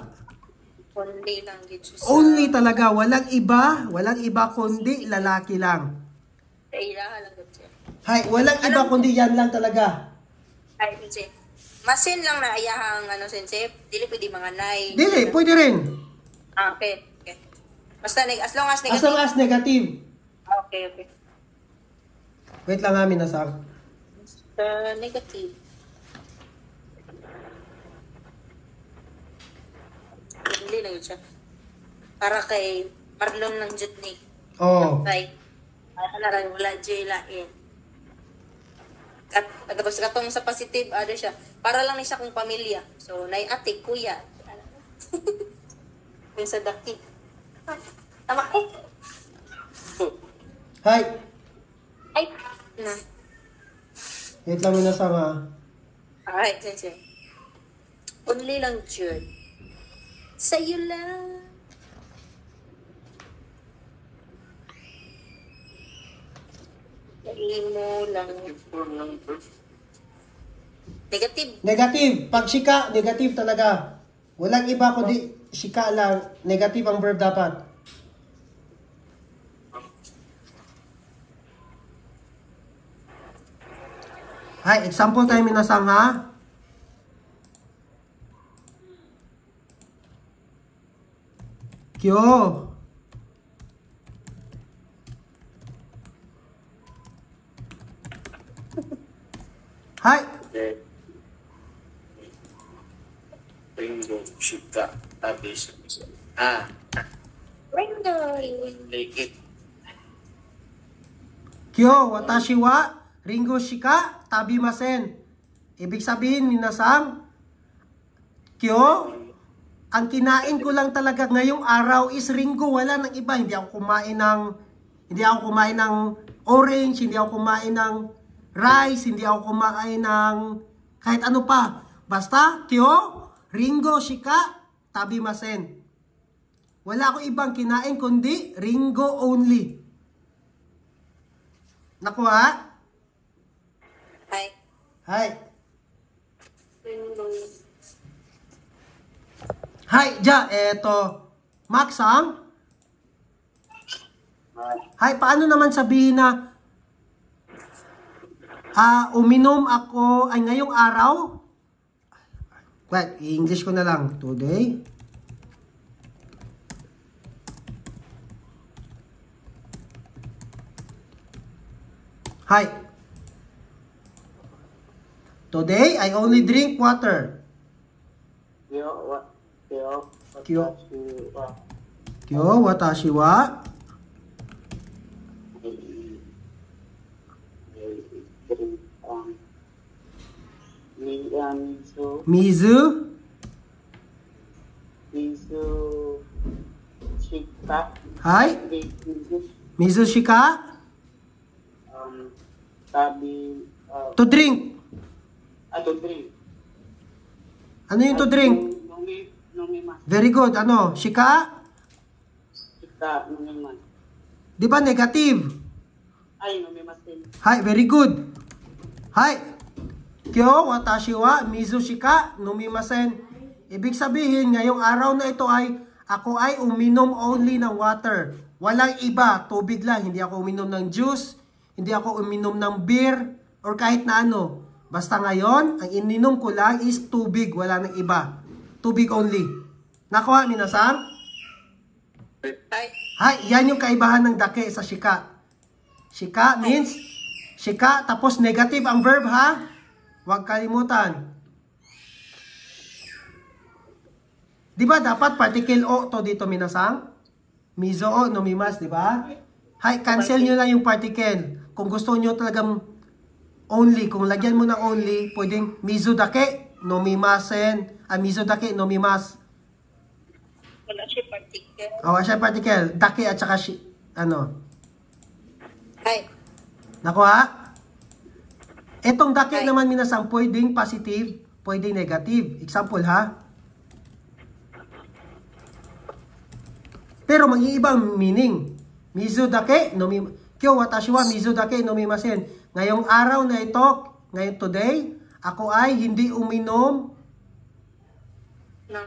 Only lang dito sa... only talaga, walang iba kundi lalaki lang. Kailangan lang dito. Hay, walang iba kundi yan lang talaga. Ay, sensei. Masin lang na ayahang sensei. Dili pwede mga nay. Dili, pwede rin. Ah, okay. Okay. Basta as long as As negative. long as negative. Okay, okay. Wait lang namin nasang. Negative. Hindi lang yun siya. Para kay Marlon lang dyan ni. Oh. Right. Para na rin wala dyan lain. At tapos katong sa positive, ano siya, para lang ni siya kung pamilya. So, nay ate, kuya. Yung sa daki. Tama eh. Hi. Ay, na. Wait lang muna sa nga. Alright, sensei. Only lang dyan. Sa'yo lang. Mo lang. Negative. Negative. Pag shika, negative talaga. Walang iba kundi shika lang. Negative ang verb dapat. Hi, example tayo minasang ha. Kyo. Hi. Ringo, shika, tabis. Ah, Ringo. like it. Kyo, watashi wa Ringo shika tabimasen. Ibig sabihin, minasang, kyo, ang kinain ko lang talaga ngayong araw is ringo, wala nang iba. Hindi ako kumain ng orange, hindi ako kumain ng rice, hindi ako kumain ng kahit ano pa. Basta, kyo, ringo shika tabimasen. Wala akong ibang kinain kundi ringo only. Nakuha? Hi. Hi. Hi, ja, eto. Maxang? Hi, paano naman sabihin na uminom ako ay ngayong araw? Well, i-English ko na lang. Today. Hi. Today, I only drink water. Kyo, watashi wa? Mizu? Shika. Hi. Mizu shika? Tabi. To drink. To drink. Ano yung to drink? Nomimas. Very good. Ano? Shika? Shika, nomimas. Di ba negative? Ay, nomimasen. Hi, very good. Hi. Kyo, watashi wa, mizu shika, nomimasen. Ibig sabihin, ngayong araw na ito ako ay uminom only ng water. Walang iba, tubig lang. Hindi ako uminom ng juice, hindi ako uminom ng beer, or kahit na ano. Basta ngayon, ang ininom ko lang is tubig, wala nang iba. Tubig only. Nakuha, minasang? Hi. Hi, yan yung kaibahan ng dake sa shika. Shika means, shika, tapos negative ang verb ha. Huwag kalimutan. Di ba dapat particle o to dito minasang? Mizo o, nomimas, di ba? Hi, cancel nyo lang yung particle. Kung gusto nyo talagang only, kung lagyan mo ng only, pwedeng mizu dake, nomimasen, mizu dake, nomimas. Wala siya particle. Wala siya particle. Dake at saka ano. Hi. Nakuha? Etong dake naman minasang pwedeng positive, pwedeng negative. Example ha? Pero mag-iiba ang meaning. Mizu dake, kyo watashi wa mizu dake nomimasen. Ngayong araw na ito, ngayon today, ako ay hindi uminom. No.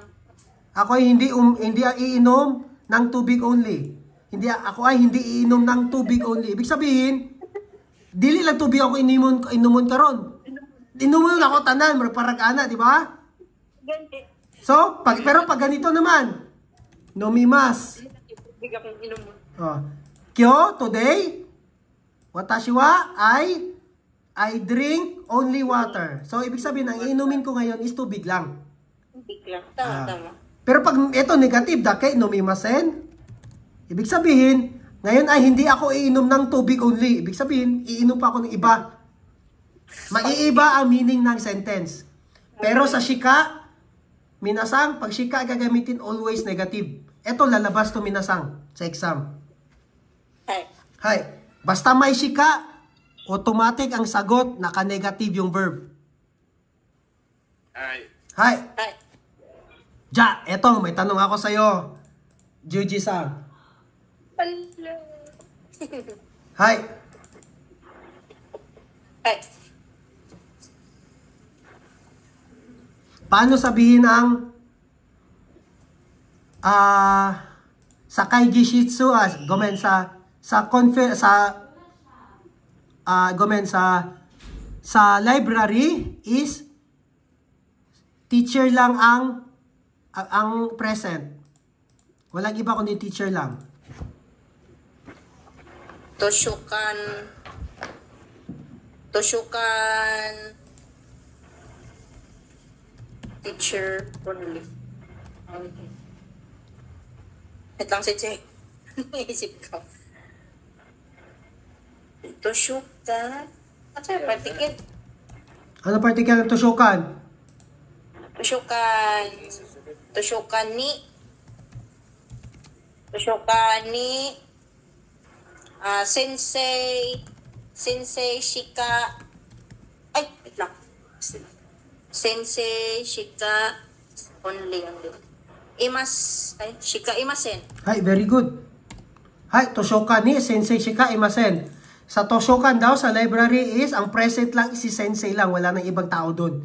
Ako ay hindi iinom ng tubig only. Ako ay hindi iinom ng tubig only. Ibig sabihin, dili lang tubig ako inumon karon. Inumon ako tanan, marparag-ana, di ba? So, pero pag ganito naman, nomimas. Tubig akong inom. Kyo, today, watashi wa, I drink only water. So, ibig sabihin, ang inumin ko ngayon is tubig lang. Tubig lang. Tama. Pero pag ito negative, dake, nomimasen. Ibig sabihin, ngayon ay hindi ako iinom ng tubig only. Ibig sabihin, iinom pa ako ng iba. Maiiba ang meaning ng sentence. Pero sa shika, minasang, pag shika gagamitin always negative. Ito lalabas to minasang sa exam. Hi. Basta may shika, automatic ang sagot, naka-negative yung verb. Hi. Hi. Hi. Ja, eto, may tanong ako sa'yo. Juji-san. Hello. Hi. Hi. Paano sabihin ang Sakai Jishitsu gomen sa library is teacher lang ang present. Walang iba kundi teacher lang. Toshukan teacher only. Okay. Wait lang si Che. Naisip ko. Toshuka Ano sa'yo, particle? Ano particle ng tushukan? Tushukan ni Sensei Shika. Ay, wait lang. Sensei Shika only. Shika imasen. Hay, very good. Hay, tushukan ni Sensei Shika imasen. Sa tushukan daw, sa library is, ang present lang si Sensei lang. Wala nang ibang tao doon.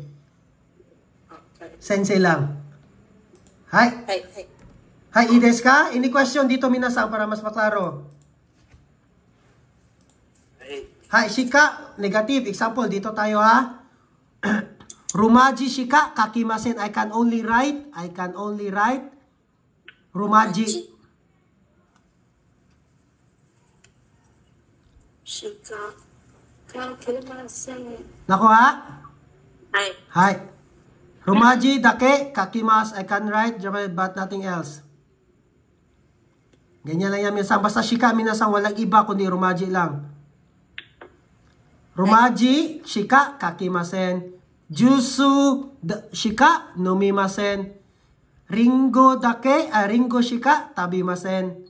Sensei lang. Hay. Hay, ides ka? Any question dito, minasang, para mas maklaro? Hay, Shika, negative. Example, dito tayo ha. Rumaji Shika kakimasen. I can only write. Rumaji. Shika kakimasen. Nakuha? Ay. Hay. Rumaji dake kakimas. I can write but nothing else. Ganyan lang yan minasang. Basta Shika minasang walang iba kundi Rumaji lang. Rumaji Shika kakimasen. Jusu Shika nomimasen. Ringo Shika tabimasen.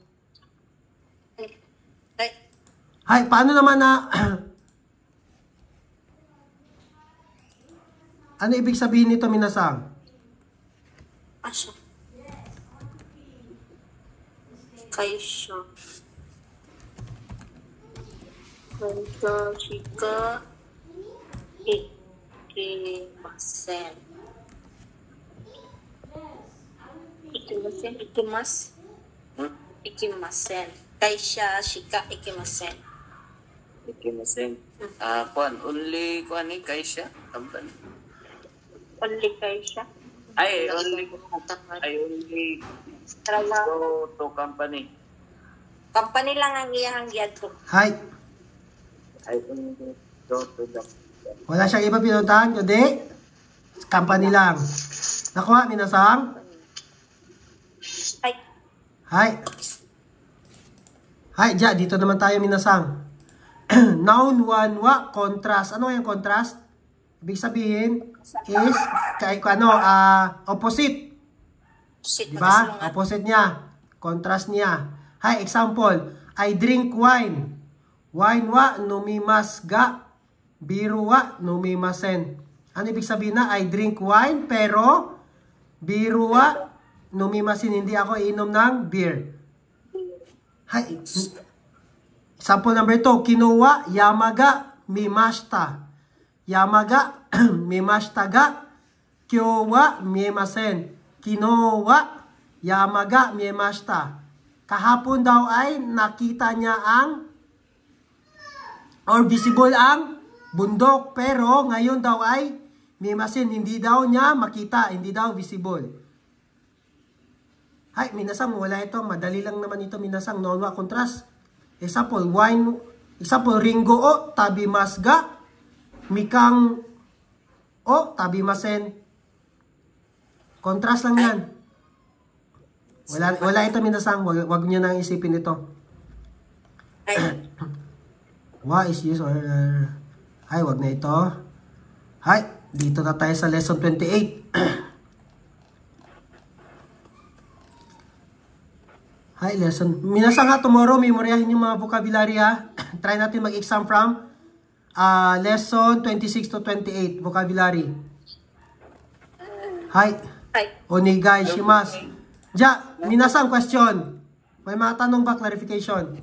Hay, paano naman na ano ibig sabihin nito, minasang? Asya. Kaisha. Shika ikimasen. Ikimasen. Kaisha Shika ikimasen. Ikimasen. Only ni Kaisha company. Only Kaisha. Only go to company. Company lang ang iyang giyad ko. Hay. I only go to the Wala siyang iba pinuntahan, kundi company lang. Nakuha, minasang? Ay. Hay. Hay, dito naman tayo, minasang. Noun 1 wa contrast. Ano yung contrast? Ibig sabihin is opposite. Diba? Opposite niya. Contrast niya. Hay, example. I drink wine. Wine wa numimas ga. Biru wa numimasen. Ano ibig sabihin na? I drink wine pero biru wa numimasen. Hindi ako inom ng beer. Hay. Example number 2, kinuwa yamaga mimashta. Yamaga mimashta ga kyowa miemasen. Kinuwa yamaga mimashta. Kahapon daw ay nakita niya visible ang bundok, pero ngayon daw ay miemasen, hindi daw niya makita, hindi daw visible. Hay, minasang wala ito, madali lang naman ito, minasang noun wa contrast. Example, ringo o tabimasga, mikang o tabimasen. Contrast lang yan. Wala ito, minasang, wag niyo nang isipin ito. Wa is used or ay, wag na ito. Hay, dito na tayo sa lesson 28. Hi, lesson. Minasang nga, tomorrow, memoryahin yung mga vocabulary ha. Try natin mag-exam from lesson 26 to 28, vocabulary. Hi. Onigai shimasu. Minasang question. May mga tanong ba, clarification?